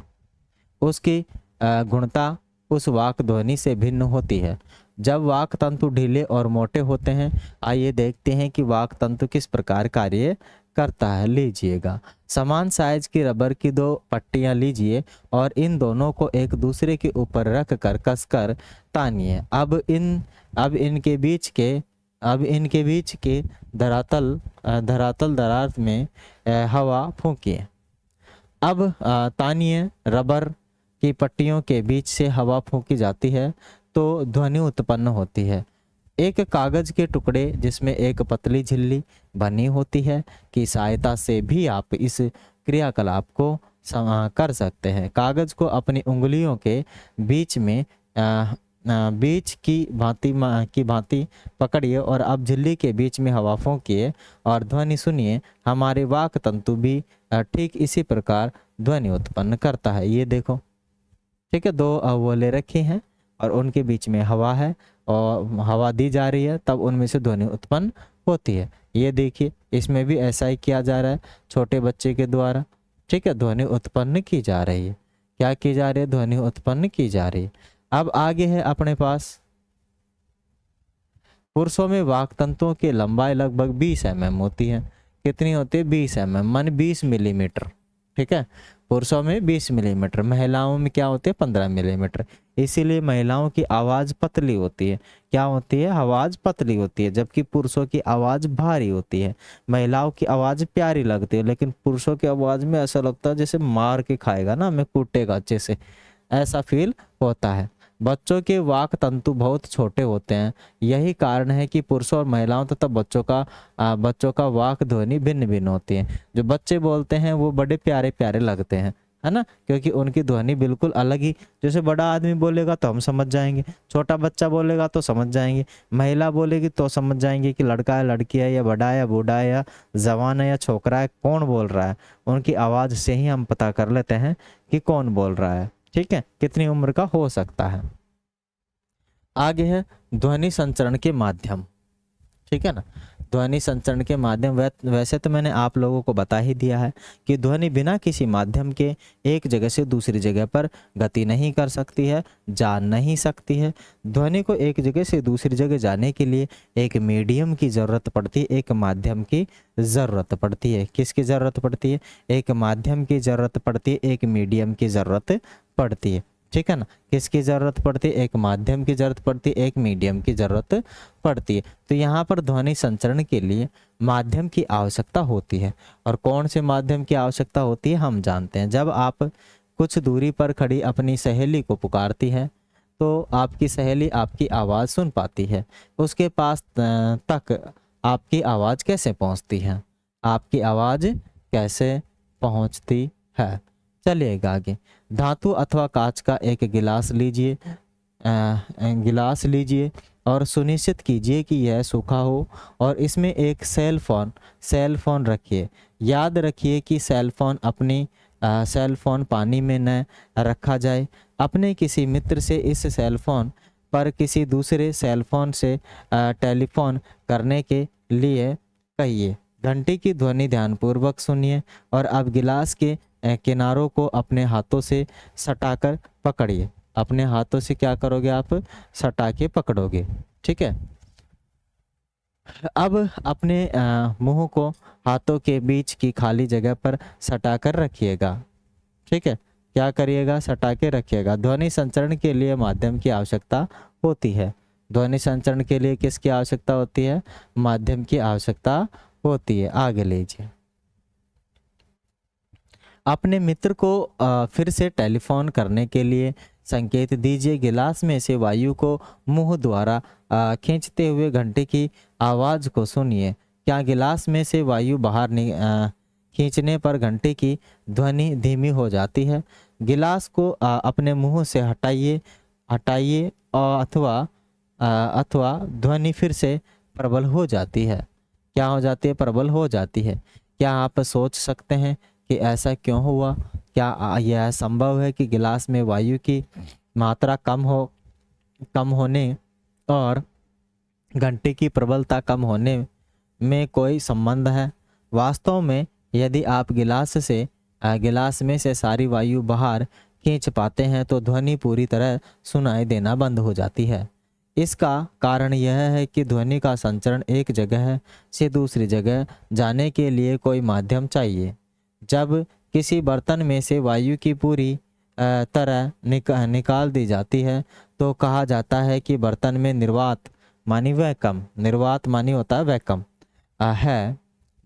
उसकी गुणता उस वाक ध्वनि से भिन्न होती है। जब वाक तंतु ढीले और मोटे होते हैं, आइए देखते हैं कि वाक तंतु किस प्रकार कार्य करता है। लीजिएगा, समान साइज की रबर की दो पट्टियां लीजिए और इन दोनों को एक दूसरे के ऊपर रख कर कसकर तानिए। अब इनके बीच के धरातल दरार में हवा फूंकिए। अब तानिए, रबर की पट्टियों के बीच से हवा फूंकी जाती है तो ध्वनि उत्पन्न होती है। एक कागज के टुकड़े जिसमें एक पतली झिल्ली बनी होती है की सहायता से भी आप इस क्रियाकलाप को कर सकते हैं। कागज को अपनी उंगलियों के बीच में बीच की भांति पकड़िए और अब झिल्ली के बीच में हवा फूंकिए और ध्वनि सुनिए। हमारे वाक तंतु भी ठीक इसी प्रकार ध्वनि उत्पन्न करता है। ये देखो, ठीक है, दो वो ले रखे हैं, और उनके बीच में हवा है और हवा दी जा रही है, तब उनमें से ध्वनि उत्पन्न होती है। ये देखिए इसमें भी ऐसा ही किया जा रहा है छोटे बच्चे के द्वारा, ठीक है, ध्वनि उत्पन्न की जा रही है। क्या की जा रही है? ध्वनि उत्पन्न की जा रही है। अब आगे है अपने पास, पुरुषों में वाक तंतुओं की लंबाई लगभग 20 mm होती है। कितनी होती है? 20 mm, मान 20 मिलीमीटर, ठीक है। पुरुषों में 20 मिलीमीटर, महिलाओं में क्या होती है? 15 मिलीमीटर। इसीलिए महिलाओं की आवाज पतली होती है। क्या होती है? आवाज पतली होती है, जबकि पुरुषों की आवाज भारी होती है। महिलाओं की आवाज प्यारी लगती है, लेकिन पुरुषों की आवाज में ऐसा लगता है जैसे मार के खाएगा ना, हमें कूटेगा अच्छे से, ऐसा फील होता है। बच्चों के वाक तंतु बहुत छोटे होते हैं। यही कारण है कि पुरुषों और महिलाओं तथा बच्चों का वाक ध्वनि भिन्न भिन्न होती है। जो बच्चे बोलते हैं वो बड़े प्यारे प्यारे लगते हैं, है ना, क्योंकि उनकी ध्वनि बिल्कुल अलग ही, जैसे बड़ा आदमी बोलेगा तो हम समझ जाएंगे, छोटा बच्चा बोलेगा तो समझ जाएंगे, महिला बोलेगी तो समझ जाएंगे कि लड़का है, लड़की है, या बड़ा है या बूढ़ा है, या जवान है या छोकरा है, कौन बोल रहा है। उनकी आवाज़ से ही हम पता कर लेते हैं कि कौन बोल रहा है, ठीक है, कितनी उम्र का हो सकता है। आगे है ध्वनि संचरण के माध्यम, ठीक है ना। ध्वनि संचरण के माध्यम, वैसे तो मैंने आप लोगों को बता ही दिया है कि ध्वनि बिना किसी माध्यम के एक जगह से दूसरी जगह पर गति नहीं कर सकती है, जा नहीं सकती है। ध्वनि को एक जगह से दूसरी जगह जाने के लिए एक मीडियम की ज़रूरत पड़ती है, एक माध्यम की ज़रूरत पड़ती है। किसकी ज़रूरत पड़ती है? एक माध्यम की ज़रूरत पड़ती है, एक मीडियम की ज़रूरत पड़ती है, ठीक है ना। किसकी ज़रूरत पड़ती है? एक माध्यम की ज़रूरत पड़ती है, एक मीडियम की ज़रूरत पड़ती है। तो यहाँ पर ध्वनि संचरण के लिए माध्यम की आवश्यकता होती है। और कौन से माध्यम की आवश्यकता होती है हम जानते हैं। जब आप कुछ दूरी पर खड़ी अपनी सहेली को पुकारती है तो आपकी सहेली आपकी आवाज़ सुन पाती है। उसके पास तक आपकी आवाज़ कैसे पहुँचती है? आपकी आवाज़ कैसे पहुँचती है? चलिएगा आगे। धातु अथवा कांच का एक गिलास लीजिए, गिलास लीजिए और सुनिश्चित कीजिए कि यह सूखा हो और इसमें एक सेल फोन रखिए। याद रखिए कि सेल फोन पानी में न रखा जाए। अपने किसी मित्र से इस सेल फोन पर किसी दूसरे सेल फोन से टेलीफोन करने के लिए कहिए। घंटी की ध्वनि ध्यानपूर्वक सुनिए और अब गिलास के किनारों को अपने हाथों से सटाकर पकड़िए। अपने हाथों से क्या करोगे आप? सटा के पकड़ोगे, ठीक है। अब अपने मुंह को हाथों के बीच की खाली जगह पर सटाकर रखिएगा, ठीक है। क्या करिएगा? सटा के रखिएगा। ध्वनि संचरण के लिए माध्यम की आवश्यकता होती है। ध्वनि संचरण के लिए किसकी आवश्यकता होती है? माध्यम की आवश्यकता होती है। आगे लीजिए। अपने मित्र को फिर से टेलीफोन करने के लिए संकेत दीजिए। गिलास में से वायु को मुंह द्वारा खींचते हुए घंटे की आवाज़ को सुनिए। क्या गिलास में से वायु बाहर खींचने पर घंटे की ध्वनि धीमी हो जाती है? गिलास को अपने मुंह से हटाइए और अथवा ध्वनि फिर से प्रबल हो जाती है। क्या हो जाती है? प्रबल हो जाती है। क्या आप सोच सकते हैं कि ऐसा क्यों हुआ? क्या यह संभव है कि गिलास में वायु की मात्रा कम होने और घंटे की प्रबलता कम होने में कोई संबंध है? वास्तव में यदि आप गिलास में से सारी वायु बाहर खींच पाते हैं तो ध्वनि पूरी तरह सुनाई देना बंद हो जाती है। इसका कारण यह है कि ध्वनि का संचरण एक जगह से दूसरी जगह जाने के लिए कोई माध्यम चाहिए। जब किसी बर्तन में से वायु की पूरी तरह निकाल दी जाती है तो कहा जाता है कि बर्तन में निर्वात मानी होता है वैक्यूम है।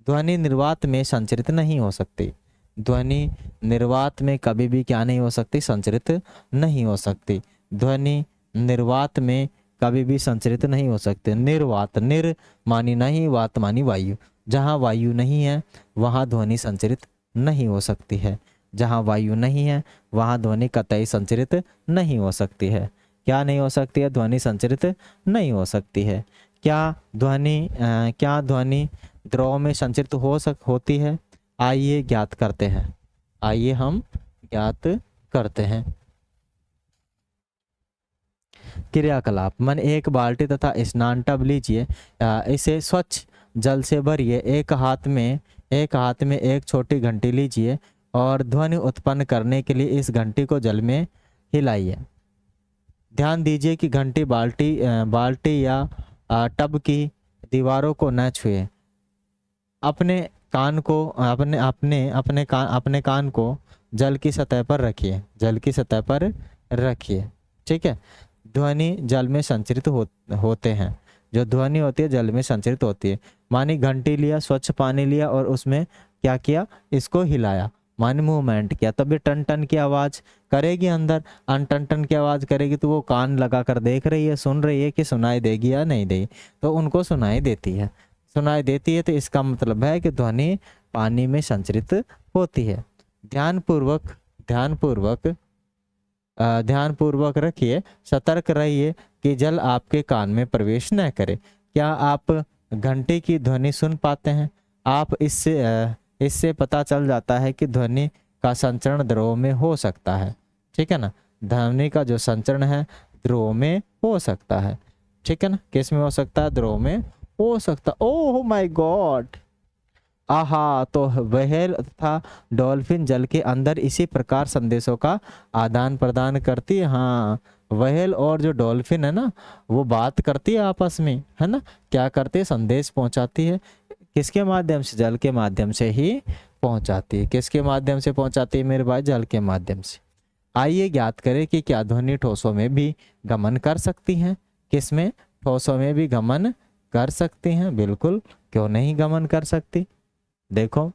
ध्वनि निर्वात में संचरित नहीं हो सकती। ध्वनि निर्वात में कभी भी क्या नहीं हो सकती? संचरित नहीं हो सकती। ध्वनि निर्वात में कभी भी संचरित नहीं हो सकते। निर्वात, निर मानी नहीं, वात मानी वायु। जहाँ वायु नहीं है वहाँ ध्वनि संचरित नहीं हो सकती है। जहाँ वायु नहीं है वहाँ ध्वनि कतई संचरित नहीं हो सकती है। क्या नहीं हो सकती है? ध्वनि संचरित नहीं हो सकती है। क्या ध्वनि द्रव में संचरित होती है? आइए ज्ञात करते हैं। आइए हम ज्ञात करते हैं। क्रियाकलाप मन एक बाल्टी तथा स्नान टब लीजिए, इसे स्वच्छ जल से भरिए, एक हाथ में एक छोटी घंटी लीजिए और ध्वनि उत्पन्न करने के लिए इस घंटी को जल में हिलाइए। ध्यान दीजिए कि घंटी बाल्टी या टब की दीवारों को न छुए। अपने कान को जल की सतह पर रखिए, ठीक है। ध्वनि जल में संचरित होते हैं, जो ध्वनि होती है जल में संचरित होती है। मानी घंटी लिया, स्वच्छ पानी लिया और उसमें क्या किया, इसको हिलाया, मानी मूवमेंट किया, तब ये टन टन की आवाज करेगी, अंदर टन टन की आवाज करेगी। तो वो कान लगा कर देख रही है, सुन रही है कि सुनाई देगी या नहीं देगी, तो उनको सुनाई देती है। तो इसका मतलब है कि ध्वनि पानी में संचरित होती है। ध्यानपूर्वक रखिए, सतर्क रहिए कि जल आपके कान में प्रवेश न करे। क्या आप घंटी की ध्वनि सुन पाते हैं? आप इससे पता चल जाता है कि ध्वनि का संचरण द्रव में हो सकता है, ठीक है ना। ध्वनि का जो संचरण है द्रव में हो सकता है, ठीक है ना। किस में हो सकता है? द्रव में हो सकता। ओह माय गॉड, आहा। तो व्हेल तथा डॉल्फिन जल के अंदर इसी प्रकार संदेशों का आदान प्रदान करती है। हाँ, व्हेल और जो डॉल्फिन है ना, वो बात करती है आपस में, है ना। क्या करती है? संदेश पहुंचाती है। किसके माध्यम से? जल के माध्यम से ही पहुंचाती है। किसके माध्यम से पहुंचाती है मेरे भाई? जल के माध्यम से। आइए ज्ञात करें कि क्या ध्वनि ठोसों में भी गमन कर सकती हैं। किसमें? ठोसों में भी गमन कर सकती हैं, बिल्कुल, क्यों नहीं गमन कर सकती। देखो,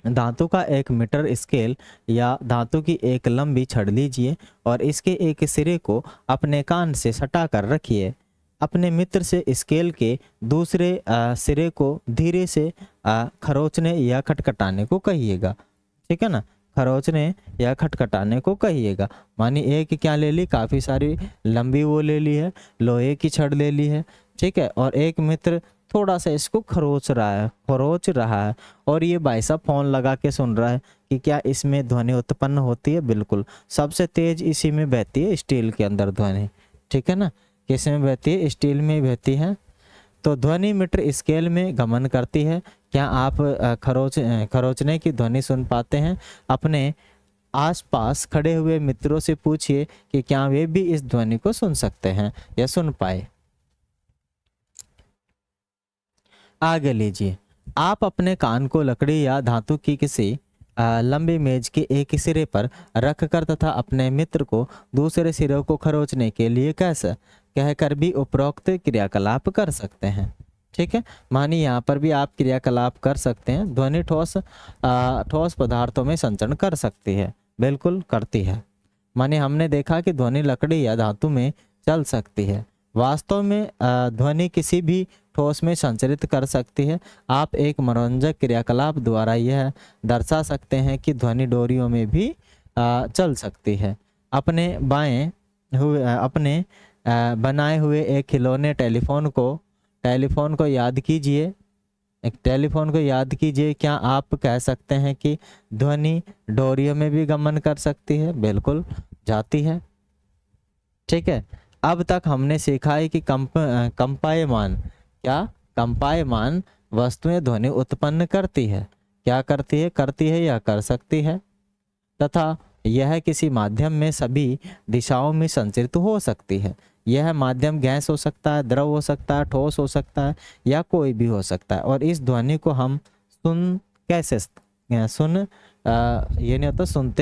धातु का एक मीटर स्केल या धातु की एक लंबी छड़ लीजिए और इसके एक सिरे को अपने कान से सटा कर रखिए। अपने मित्र से स्केल के दूसरे सिरे को धीरे से खरोचने या खटखटाने को कहिएगा, ठीक है ना। खरोचने या खटखटाने को कहिएगा। मानी एक क्या ले ली, काफ़ी सारी लंबी वो ले ली है, लोहे की छड़ ले ली है, ठीक है। और एक मित्र थोड़ा सा इसको खरोच रहा है और ये भाई साहब फोन लगा के सुन रहा है कि क्या इसमें ध्वनि उत्पन्न होती है। बिल्कुल, सबसे तेज इसी में बहती है, स्टील के अंदर ध्वनि, ठीक है ना। किस में बहती है? स्टील में बहती है। तो ध्वनि मीटर स्केल में गमन करती है। क्या आप खरोचने की ध्वनि सुन पाते हैं? अपने आसपास खड़े हुए मित्रों से पूछिए कि क्या वे भी इस ध्वनि को सुन सकते हैं या सुन पाए। आगे लीजिए, आप अपने कान को लकड़ी या धातु की किसी लंबी मेज के एक सिरे पर रखकर तथा अपने मित्र को दूसरे सिरे को खरोचने के लिए कहकर भी उपरोक्त क्रियाकलाप कर सकते हैं, ठीक है। मानिए यहाँ पर भी आप क्रियाकलाप कर सकते हैं। ध्वनि ठोस पदार्थों में संचरण कर सकती है, बिल्कुल करती है। मानिए हमने देखा कि ध्वनि लकड़ी या धातु में चल सकती है। वास्तव में ध्वनि किसी भी ठोस में संचरित कर सकती है। आप एक मनोरंजक क्रियाकलाप द्वारा यह दर्शा सकते हैं कि ध्वनि डोरियों में भी चल सकती है। अपने बनाए हुए एक खिलौने टेलीफोन को याद कीजिए। क्या आप कह सकते हैं कि ध्वनि डोरियों में भी गमन कर सकती है? बिल्कुल जाती है, ठीक है। अब तक हमने सीखा है कि कंपायमान वस्तुएं ध्वनि उत्पन्न करती है। क्या करती है या कर सकती है, तथा यह किसी माध्यम में सभी दिशाओं में संचरित हो सकती है। यह माध्यम गैस हो सकता है, द्रव हो सकता है, ठोस हो सकता है या कोई भी हो सकता है। और इस ध्वनि को हम सुनते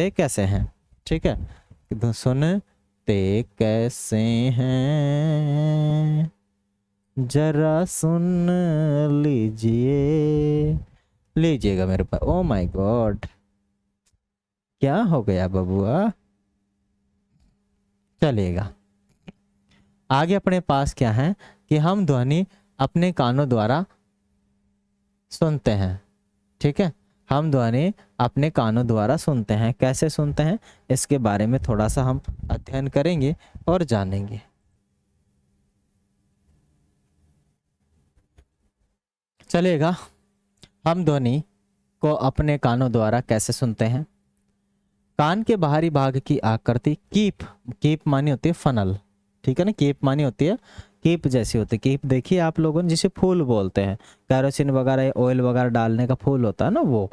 कैसे हैं, ठीक है। सुनते कैसे हैं जरा सुन लीजिएगा मेरे पास। ओ माय गॉड, क्या हो गया बबुआ? चलेगा। आगे अपने पास क्या है कि हम ध्वनि अपने कानों द्वारा सुनते हैं, ठीक है। हम ध्वनि अपने कानों द्वारा सुनते हैं। कैसे सुनते हैं, इसके बारे में थोड़ा सा हम अध्ययन करेंगे और जानेंगे। चलेगा। हम ध्वनि को अपने कानों द्वारा कैसे सुनते हैं? कान के बाहरी भाग की आकृति कीप मानी होती है फनल, ठीक है ना। कीप मानी होती है कीप जैसी होती है। कीप देखिए आप लोगों ने, जिसे फूल बोलते हैं, कैरोसिन वगैरह ऑयल वगैरह डालने का फूल होता है ना वो,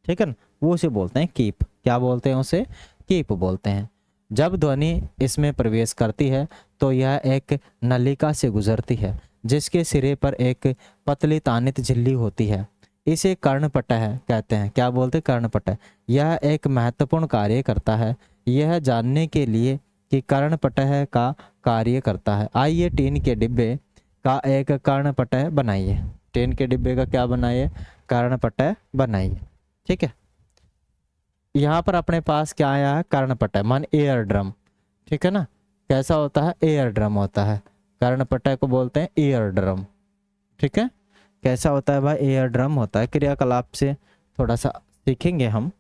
ठीक है ना, वो उसे बोलते हैं कीप। क्या बोलते हैं उसे? कीप बोलते हैं। जब ध्वनि इसमें प्रवेश करती है तो यह एक नलिका से गुजरती है जिसके सिरे पर एक पतली तानित झिल्ली होती है। इसे कर्णपटह कहते हैं। क्या बोलते हैं? कर्णपटह। यह एक महत्वपूर्ण कार्य करता है। यह जानने के लिए कि कर्णपटह का कार्य करता है, आइए टीन के डिब्बे का एक कर्णपटह बनाइए। टीन के डिब्बे का क्या बनाइए? कर्णपटह बनाइए। ठीक है, यहाँ पर अपने पास क्या आया है? कर्णपटह मान एयर ड्रम। ठीक है ना, कैसा होता है? एयर ड्रम होता है। कर्णपटह को बोलते हैं एयर ड्रम। ठीक है, कैसा होता है भाई? एयर ड्रम होता है। क्रियाकलाप से थोड़ा सा सीखेंगे हम।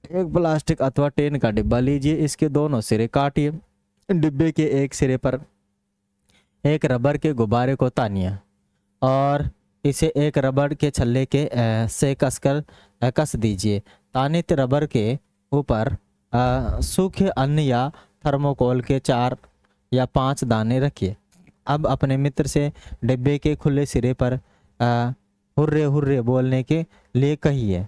एक प्लास्टिक अथवा टीन का डिब्बा लीजिए, इसके दोनों सिरे काटिए, डिब्बे के एक सिरे पर एक रबर के गुब्बारे को तानिए और इसे एक रबर के छल्ले के से कसकर कस दीजिए। तानित रबर के ऊपर सूखे अन्न या थर्मोकोल के 4 या 5 दाने रखिए। अब अपने मित्र से डिब्बे के खुले सिरे पर हुर्रे हुर्रे बोलने के लिए कहिए।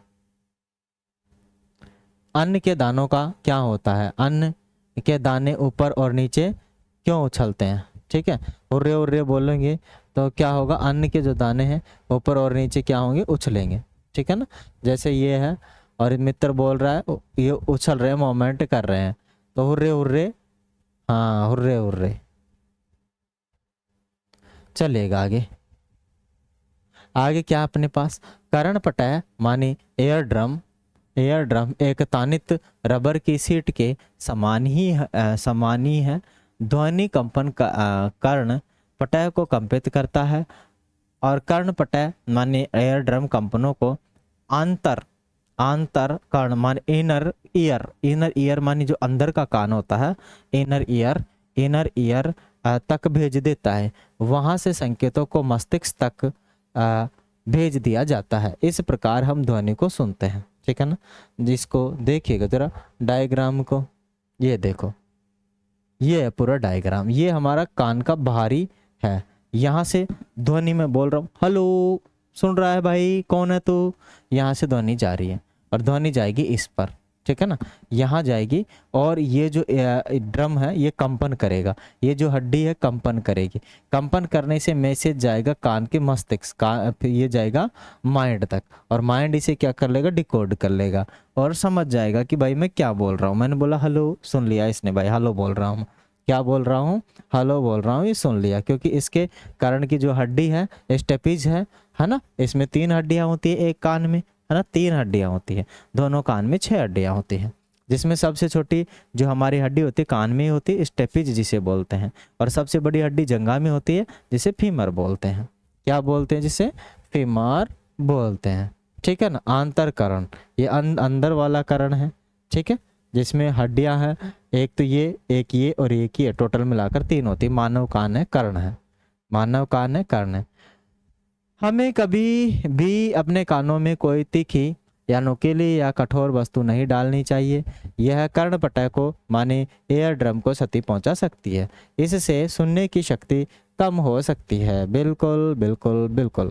अन्न के दानों का क्या होता है? अन्न के दाने ऊपर और नीचे क्यों उछलते हैं? ठीक है, हुर्रे हुर्रे बोलेंगे तो क्या होगा? अन्न के जो दाने हैं ऊपर और नीचे क्या होंगे? उछलेंगे। ठीक है ना, जैसे ये है और मित्र बोल रहा है, ये उछल रहे हैं, मोमेंट कर रहे हैं, तो हुर्रे हुर्रे, हाँ हुर्रे हुर्रे चलेगा। आगे आगे क्या अपने पास? कर्णपटह माने एयर ड्रम। एयर ड्रम एक तानित रबर की सीट के समान ही है। ध्वनि कंपन का कर्ण पटह को कंपित करता है और कर्ण पटह माने एयर ड्रम कंपनों को आंतर कर्ण मान इनर ईयर मानी जो अंदर का कान होता है, इनर ईयर तक भेज देता है। वहां से संकेतों को मस्तिष्क तक भेज दिया जाता है। इस प्रकार हम ध्वनि को सुनते हैं। ठीक है ना, जिसको देखिएगा जरा डायग्राम को, ये देखो, ये है पूरा डायग्राम। ये हमारा कान का बाहरी है। यहाँ से ध्वनि में बोल रहा हूँ, हेलो, सुन रहा है भाई, कौन है तू? यहाँ से ध्वनि जा रही है और ध्वनि जाएगी इस पर। ठीक है ना, यहाँ जाएगी और ये जो ड्रम है ये कंपन करेगा, ये जो हड्डी है कंपन करेगी। कंपन करने से मैसेज जाएगा कान के मस्तिष्क, फिर ये जाएगा माइंड तक और माइंड इसे क्या कर लेगा? डिकोड कर लेगा और समझ जाएगा कि भाई मैं क्या बोल रहा हूँ। मैंने बोला हेलो, सुन लिया इसने, भाई हेलो बोल रहा हूँ, क्या बोल रहा हूँ? हेलो बोल रहा हूँ, ये सुन लिया, क्योंकि इसके कारण की जो हड्डी है स्टेपिज है ना, इसमें 3 हड्डियाँ होती है एक कान में, है ना, 3 हड्डियाँ होती है, दोनों कान में 6 हड्डियाँ होती हैं, जिसमें सबसे छोटी जो हमारी हड्डी होती है कान में ही होती है, स्टेपिज जिसे बोलते हैं, और सबसे बड़ी हड्डी जंघा में होती है जिसे फीमर बोलते हैं। क्या बोलते हैं? जिसे फीमर बोलते हैं। ठीक है ना, आंतर करण, ये अंदर वाला करण है। ठीक है, जिसमें हड्डियां हैं, एक तो ये, एक ये और एक ये, टोटल मिलाकर 3 होती है। मानव कान है, कर्ण है, मानव कान है, कर्ण है। हमें कभी भी अपने कानों में कोई तीखी या नुकीली या कठोर वस्तु नहीं डालनी चाहिए। यह कर्णपटह को माने एयर ड्रम को क्षति पहुंचा सकती है। इससे सुनने की शक्ति कम हो सकती है। बिल्कुल बिल्कुल बिल्कुल।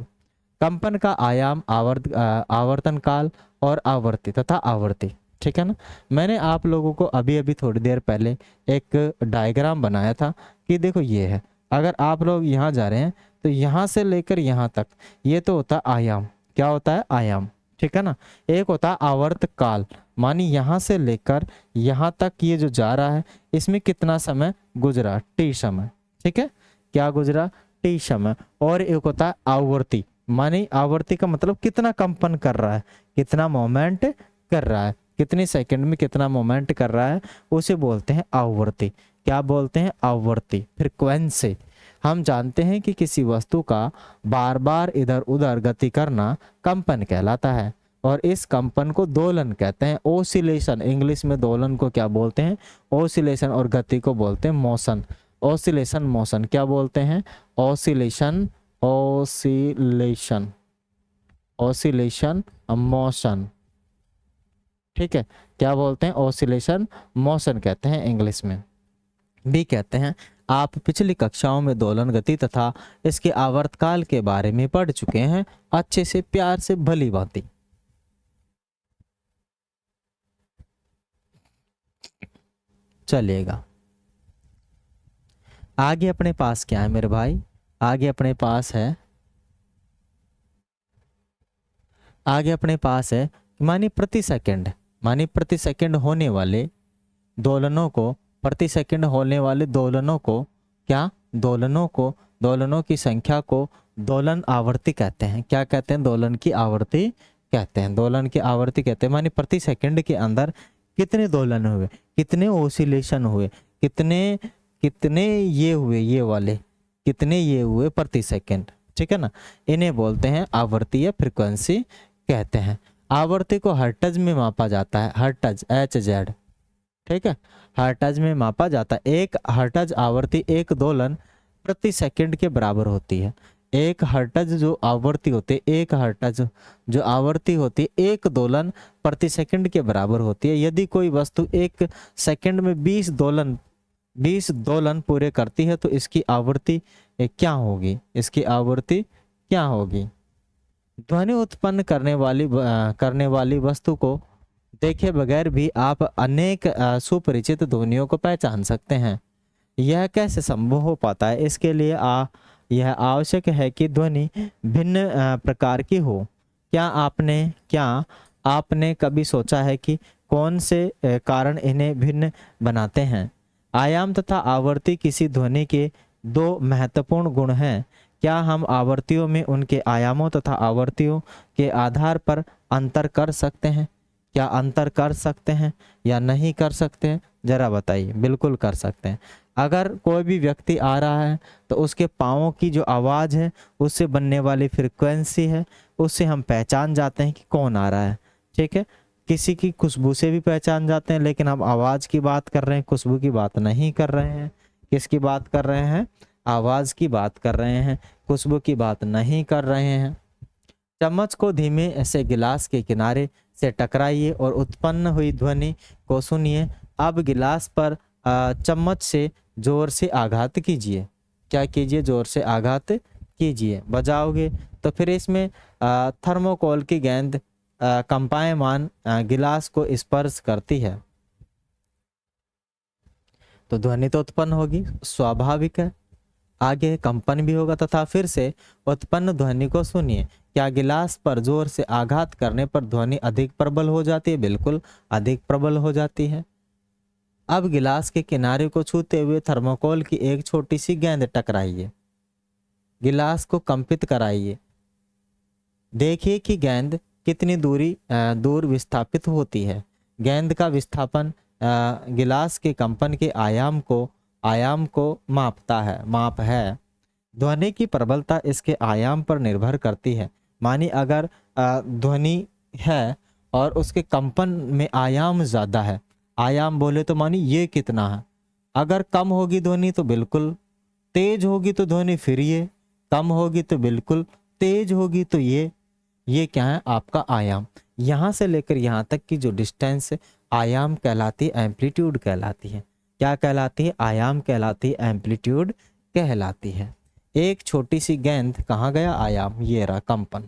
कंपन का आयाम, आवर्तन काल और आवृत्ति तथा आवृत्ति। ठीक है ना, मैंने आप लोगों को अभी अभी थोड़ी देर पहले एक डायग्राम बनाया था कि देखो ये है, अगर आप लोग यहाँ जा रहे हैं तो यहाँ से लेकर यहाँ तक ये तो होता है आयाम। क्या होता है? आयाम। ठीक है ना, एक होता है आवर्त काल, मानी यहाँ से लेकर यहाँ तक ये जो जा रहा है इसमें कितना समय गुजरा? टी समय। ठीक है, क्या गुजरा? टी समय। और एक होता है आवृत्ति, मानी आवृत्ति का मतलब कितना कंपन कर रहा है, कितना मोमेंट कर रहा है, कितने सेकंड में कितना मोमेंट कर रहा है, उसे बोलते हैं आवृत्ति। क्या बोलते हैं? आवृत्ति। फ्रीक्वेंसी। हम जानते हैं कि किसी वस्तु का बार बार इधर उधर गति करना कंपन कहलाता है और इस कंपन को दोलन कहते हैं। ओसिलेशन, इंग्लिश में दोलन को क्या बोलते हैं? ओसिलेशन। और गति को बोलते हैं मोशन। Oscillation, motion. क्या बोलते हैं? Oscillation, oscillation, oscillation, motion. ठीक है, क्या बोलते हैं? ओसिलेशन, मोशन कहते हैं इंग्लिश में। बी कहते हैं आप पिछली कक्षाओं में दोलन गति तथा इसके आवर्तकाल के बारे में पढ़ चुके हैं अच्छे से, प्यार से, भली भांति। चलिएगा आगे अपने पास क्या है मेरे भाई, आगे अपने पास है, आगे अपने पास है मानी प्रति सेकंड होने वाले दोलनों को, प्रति सेकंड होने वाले दोलनों को क्या, दोलनों की संख्या को दोलन आवर्ती कहते हैं। क्या कहते हैं? दोलन की आवर्ती कहते हैं, दोलन की आवर्ती कहते हैं। मानी प्रति सेकंड के अंदर कितने दोलन हुए, कितने ओसिलेशन हुए, कितने कितने ये हुए, ये वाले कितने ये हुए प्रति सेकंड, ठीक है ना, इन्हें बोलते हैं आवर्ती या फ्रीक्वेंसी कहते हैं। आवर्ती को हर्ट्ज में मापा जाता है, हर्ट्ज HZ, ठीक है, हर्ट्ज में मापा जाता है। एक हर्ट्ज आवर्ती एक दोलन प्रति सेकंड के बराबर होती है। एक हर्ट्ज जो आवर्ती होती है, एक हर्ट्ज जो आवर्ती होती है एक दोलन प्रति सेकंड के बराबर होती है। यदि कोई वस्तु एक सेकंड में 20 दोलन पूरे करती है तो इसकी आवृत्ति क्या होगी, इसकी आवृत्ति क्या होगी। ध्वनि उत्पन्न करने वाली वस्तु को देखे बगैर भी आप अनेक सुपरिचित ध्वनियों को पहचान सकते हैं। यह कैसे संभव हो पाता है? इसके लिए यह आवश्यक है कि ध्वनि भिन्न प्रकार की हो। क्या आपने कभी सोचा है कि कौन से कारण इन्हें भिन्न बनाते हैं? आयाम तथा आवर्ती किसी ध्वनि के दो महत्वपूर्ण गुण हैं। क्या हम आवर्तियों में उनके आयामों तथा आवर्तियों के आधार पर अंतर कर सकते हैं? क्या अंतर कर सकते हैं या नहीं कर सकते हैं? जरा बताइए। बिल्कुल कर सकते हैं। अगर कोई भी व्यक्ति आ रहा है तो उसके पाँवों की जो आवाज़ है उससे बनने वाली फ्रिक्वेंसी है, उससे हम पहचान जाते हैं कि कौन आ रहा है, ठीक है। किसी की खुशबू से भी पहचान जाते हैं, लेकिन हम आवाज़ की बात कर रहे हैं, खुशबू की बात नहीं कर रहे हैं। किसकी बात कर रहे हैं? आवाज़ की बात कर रहे हैं, खुशबू की बात नहीं कर रहे हैं। चम्मच को धीमे से गिलास के किनारे से टकराइए और उत्पन्न हुई ध्वनि को सुनिए। अब गिलास पर चम्मच से जोर से आघात कीजिए। क्या कीजिए? जोर से आघात कीजिए। बजाओगे तो फिर इसमें थर्मोकोल की गेंद कंपायमान गिलास को स्पर्श करती है तो ध्वनि तो उत्पन्न होगी, स्वाभाविक है। आगे कंपन भी होगा तथा फिर से उत्पन्न ध्वनि को सुनिए। क्या गिलास पर जोर से आघात करने पर ध्वनि अधिक प्रबल हो जाती है? बिल्कुल अधिक प्रबल हो जाती है। अब गिलास के किनारे को छूते हुए थर्मोकोल की एक छोटी सी गेंद टकराइए, गिलास को कंपित कराइए। देखिए कि गेंद कितनी दूर विस्थापित होती है। गेंद का विस्थापन गिलास के कंपन के आयाम को माप है। ध्वनि की प्रबलता इसके आयाम पर निर्भर करती है। मानी अगर ध्वनि है और उसके कंपन में आयाम ज़्यादा है, आयाम बोले तो मानी ये कितना है, अगर कम होगी ध्वनि तो बिल्कुल तेज होगी, तो ध्वनि फिर ये कम होगी तो बिल्कुल तेज होगी, तो ये क्या है? आपका आयाम। यहाँ से लेकर यहाँ तक की जो डिस्टेंस आयाम कहलाती है, एम्पलीट्यूड कहलाती है। क्या कहलाती है? आयाम कहलाती है, एम्पलीट्यूड कहलाती है। एक छोटी सी गेंद कहाँ गया? आयाम। ये रहा, कंपन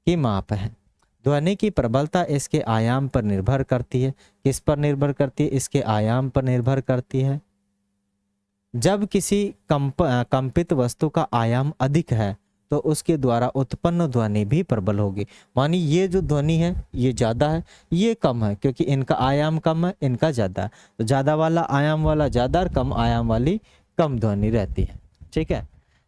की माप है। ध्वनि की प्रबलता इसके आयाम पर निर्भर करती है। किस पर निर्भर करती है? इसके आयाम पर निर्भर करती है। जब किसी कंपित वस्तु का आयाम अधिक है तो उसके द्वारा उत्पन्न ध्वनि भी प्रबल होगी। मानी ये जो ध्वनि है ये ज़्यादा है, ये कम है, क्योंकि इनका आयाम कम है, इनका ज़्यादा है। तो ज़्यादा वाला आयाम वाला ज़्यादा और कम आयाम वाली कम ध्वनि रहती है, ठीक है।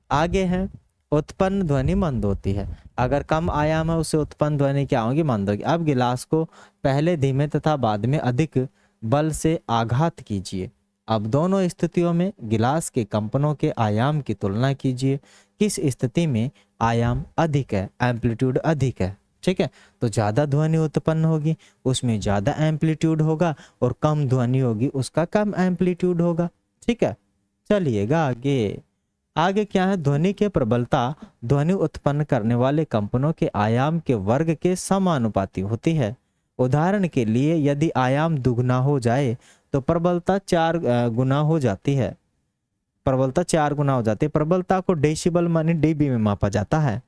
आगे है उत्पन्न ध्वनि मंद होती है। अगर कम आयाम है उससे उत्पन्न ध्वनि क्या होगी? मंद होगी। अब गिलास को पहले धीमे तथा बाद में अधिक बल से आघात कीजिए। अब दोनों स्थितियों में गिलास के कंपनों के आयाम की तुलना कीजिए। किस स्थिति में आयाम अधिक है, एम्पलीट्यूड अधिक है, ठीक है, तो ज़्यादा ध्वनि उत्पन्न होगी, उसमें ज़्यादा एम्पलीट्यूड होगा, और कम ध्वनि होगी उसका कम एम्पलीट्यूड होगा, ठीक है। चलिएगा आगे क्या है? ध्वनि के प्रबलता ध्वनि उत्पन्न करने वाले कंपनों के आयाम के वर्ग के समानुपाती होती है। उदाहरण के लिए यदि आयाम दुगना हो जाए तो प्रबलता 4 गुना हो जाती है। प्रबलता 4 गुना हो जाती है। प्रबलता को डेसिबल माने डीबी में मापा जाता है,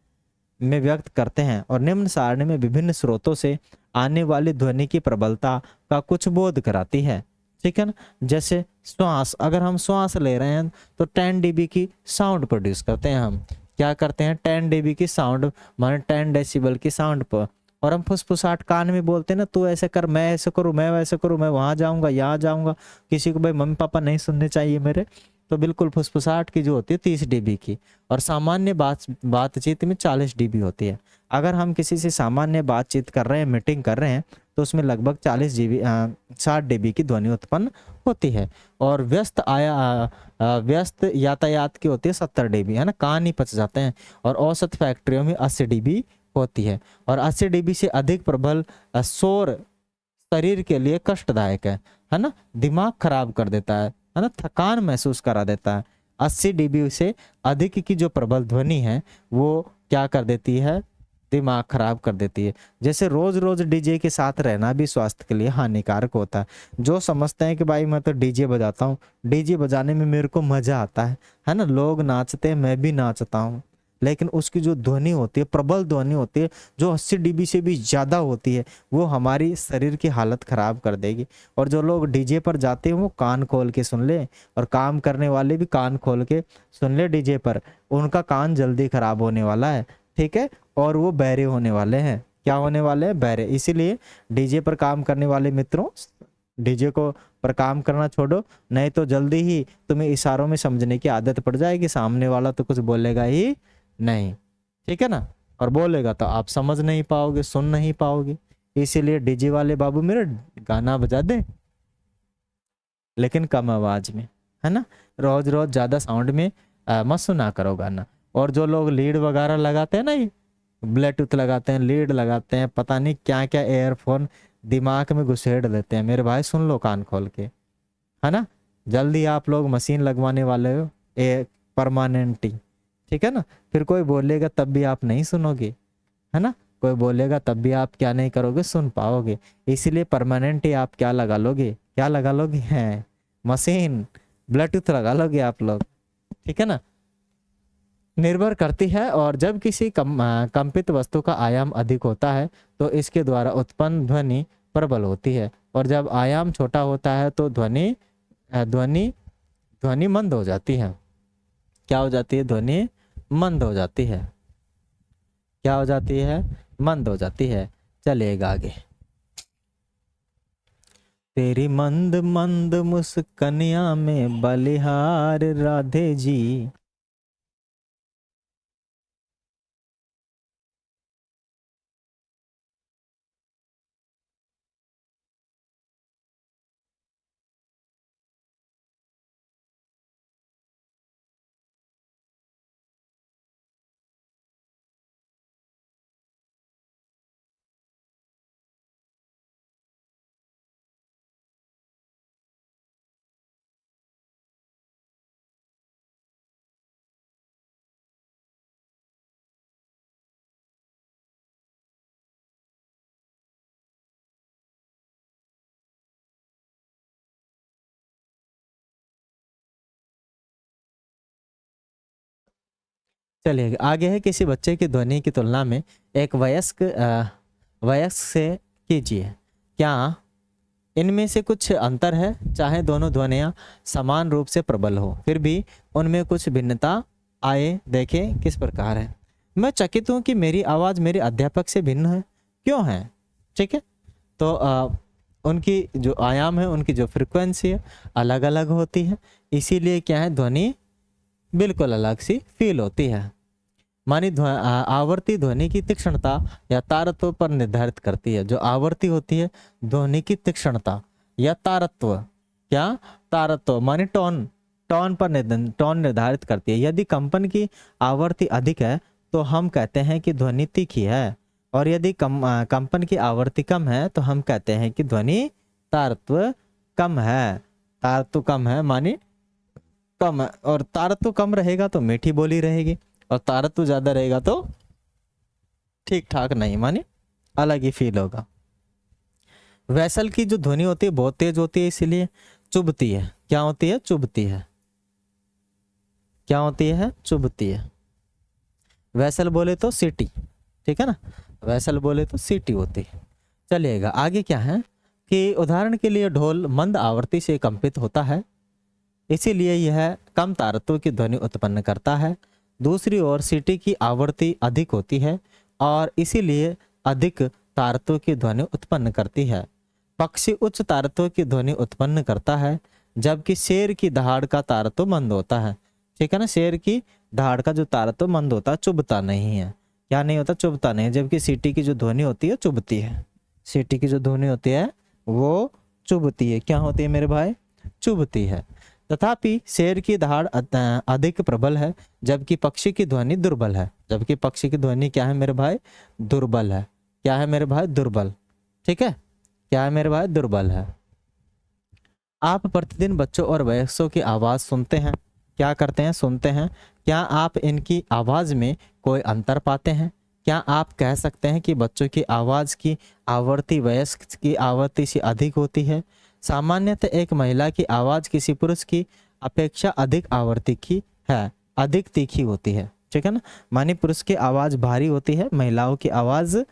में व्यक्त करते हैं और निम्न सारणी में विभिन्न स्रोतों से आने वाली ध्वनि की प्रबलता का कुछ बोध कराती है। ठीक है ना। जैसे श्वास, अगर हम श्वास ले रहे हैं तो 10 dB की साउंड प्रोड्यूस करते हैं। हम क्या करते हैं, 10 dB की साउंड माने 10 डेसिबल की साउंड पर। और हम फुसफुसाहट कान में बोलते हैं ना, तू ऐसे कर, मैं ऐसे करूँ, मैं वैसे करूँ, मैं वहां जाऊंगा, यहाँ जाऊंगा, किसी को भाई मम्मी पापा नहीं सुनने चाहिए मेरे, तो बिल्कुल फुसफुसाहट की जो होती है 30 dB की, और सामान्य बातचीत में 40 dB होती है। अगर हम किसी से सामान्य बातचीत कर रहे हैं, मीटिंग कर रहे हैं, तो उसमें लगभग 60 dB की ध्वनि उत्पन्न होती है। और व्यस्त यातायात की होती है 70 dB, है ना, कान ही पच जाते हैं। और औसत फैक्ट्रियों में 80 dB होती है। और 80 dB से अधिक प्रबल शोर शरीर के लिए कष्टदायक है ना, दिमाग खराब कर देता है ना, थकान महसूस करा देता है। 80 dB से अधिक की जो प्रबल ध्वनि है वो क्या कर देती है, दिमाग खराब कर देती है। जैसे रोज रोज डीजे के साथ रहना भी स्वास्थ्य के लिए हानिकारक होता है। जो समझते हैं कि भाई मैं तो डीजे बजाता हूँ, डीजे बजाने में मेरे को मजा आता है ना, लोग नाचते हैं, मैं भी नाचता हूँ, लेकिन उसकी जो ध्वनि होती है, प्रबल ध्वनि होती है, जो 80 dB से भी ज़्यादा होती है, वो हमारी शरीर की हालत ख़राब कर देगी। और जो लोग डीजे पर जाते हैं वो कान खोल के सुन ले, और काम करने वाले भी कान खोल के सुन ले डीजे पर, उनका कान जल्दी ख़राब होने वाला है। ठीक है। और वो बहरे होने वाले हैं। क्या होने वाले हैं, बहरे। इसीलिए डीजे पर काम करने वाले मित्रों, डीजे को पर काम करना छोड़ो, नहीं तो जल्दी ही तुम्हें इशारों में समझने की आदत पड़ जाएगी, सामने वाला तो कुछ बोलेगा ही नहीं। ठीक है ना, और बोलेगा तो आप समझ नहीं पाओगे, सुन नहीं पाओगे। इसीलिए डीजे वाले बाबू मेरे गाना बजा दे, लेकिन कम आवाज में, है ना, रोज रोज ज्यादा साउंड में मत सुना करो गाना। और जो लोग लीड वगैरह लगाते हैं ना, ये ब्लूटूथ लगाते हैं, लीड लगाते हैं, पता नहीं क्या क्या एयरफोन दिमाग में घुसेड़ देते हैं, मेरे भाई सुन लो कान खोल के, है ना। जल्दी आप लोग मशीन लगवाने वाले हो परमानेंटली। ठीक है ना। फिर कोई बोलेगा तब भी आप नहीं सुनोगे, है ना, कोई बोलेगा तब भी आप क्या नहीं करोगे, सुन पाओगे। इसीलिए परमानेंट ही आप क्या लगा लोगे, क्या लगा लोगे, हैं मशीन, ब्लूटूथ लगा लोगे आप लोग। ठीक है ना। निर्भर करती है। और जब किसी कंपित वस्तु का आयाम अधिक होता है तो इसके द्वारा उत्पन्न ध्वनि प्रबल होती है, और जब आयाम छोटा होता है तो ध्वनि ध्वनि ध्वनि मंद हो जाती है। क्या हो जाती है, ध्वनि मंद हो जाती है। क्या हो जाती है, मंद हो जाती है। चलिएगा आगे। तेरी मंद मंद मुस्कनिया में बलिहार राधे जी, चलिए आगे है। किसी बच्चे की ध्वनि की तुलना में एक वयस्क से कीजिए, क्या इनमें से कुछ अंतर है। चाहे दोनों ध्वनियाँ समान रूप से प्रबल हो, फिर भी उनमें कुछ भिन्नता आए, देखें किस प्रकार है। मैं चकित हूँ कि मेरी आवाज़ मेरे अध्यापक से भिन्न है, क्यों है। ठीक है। तो उनकी जो आयाम है, उनकी जो फ्रिक्वेंसी है अलग अलग होती है, इसीलिए क्या है, ध्वनि बिल्कुल अलग सी फील होती है। मानी आवर्ती ध्वनि की तीक्ष्णता या तारत्व पर निर्धारित करती है। जो आवर्ती होती है ध्वनि की तीक्ष्णता या तारत्व, क्या तारत्व मानी टोन, टोन निर्धारित करती है। यदि कंपन की आवर्ती अधिक है तो हम कहते हैं कि ध्वनि तीखी है, और यदि कंपन की आवर्ती कम है तो हम कहते हैं कि ध्वनि तारत्व कम है। तारत्व कम है मानी कम है, और तारत्व कम रहेगा तो मीठी बोली रहेगी, और तारत्व ज्यादा रहेगा तो ठीक ठाक नहीं, माने अलग ही फील होगा। वैसल की जो ध्वनि होती है बहुत तेज होती है, इसीलिए चुभती है। क्या होती है? चुभती है। क्या होती है? चुभती है। वैसल बोले तो सीटी, ठीक है ना, वैसल बोले तो सीटी होती है। चलिएगा आगे क्या है कि उदाहरण के लिए ढोल मंद आवृत्ति से कंपित होता है, इसीलिए यह कम तारत्व की ध्वनि उत्पन्न करता है। दूसरी ओर सीटी की आवृत्ति अधिक होती है और इसीलिए अधिक तारत्व की ध्वनि उत्पन्न करती है। पक्षी उच्च तारत्व की ध्वनि उत्पन्न करता है, जबकि शेर की दहाड़ का तारत्व मंद होता है। ठीक है ना, शेर की दहाड़ का जो तारत्व मंद होता है, चुभता नहीं है। क्या नहीं होता? चुभता नहीं है। जबकि सीटी की जो ध्वनि होती है चुभती है। सीटी की जो ध्वनि होती है वो चुभती है। क्या होती है मेरे भाई? चुभती है। तथापि शेर की दहाड़ अधिक प्रबल है, जबकि पक्षी की ध्वनि दुर्बल है। जबकि पक्षी की ध्वनि क्या है मेरे भाई? दुर्बल है। क्या है मेरे भाई? दुर्बल। ठीक है, क्या है मेरे भाई? दुर्बल है। आप प्रतिदिन बच्चों और वयस्कों की आवाज सुनते हैं। क्या करते हैं? सुनते हैं। क्या आप इनकी आवाज में कोई अंतर पाते हैं? क्या आप कह सकते हैं कि बच्चों की आवाज की आवृत्ति वयस्क की आवृत्ति से अधिक होती है? सामान्यतः एक महिला की आवाज किसी पुरुष की अपेक्षा अधिक आवृत्ति की है, अधिक तीखी होती है। ठीक है ना, मानी पुरुष की आवाज भारी होती है, महिलाओं की आवाज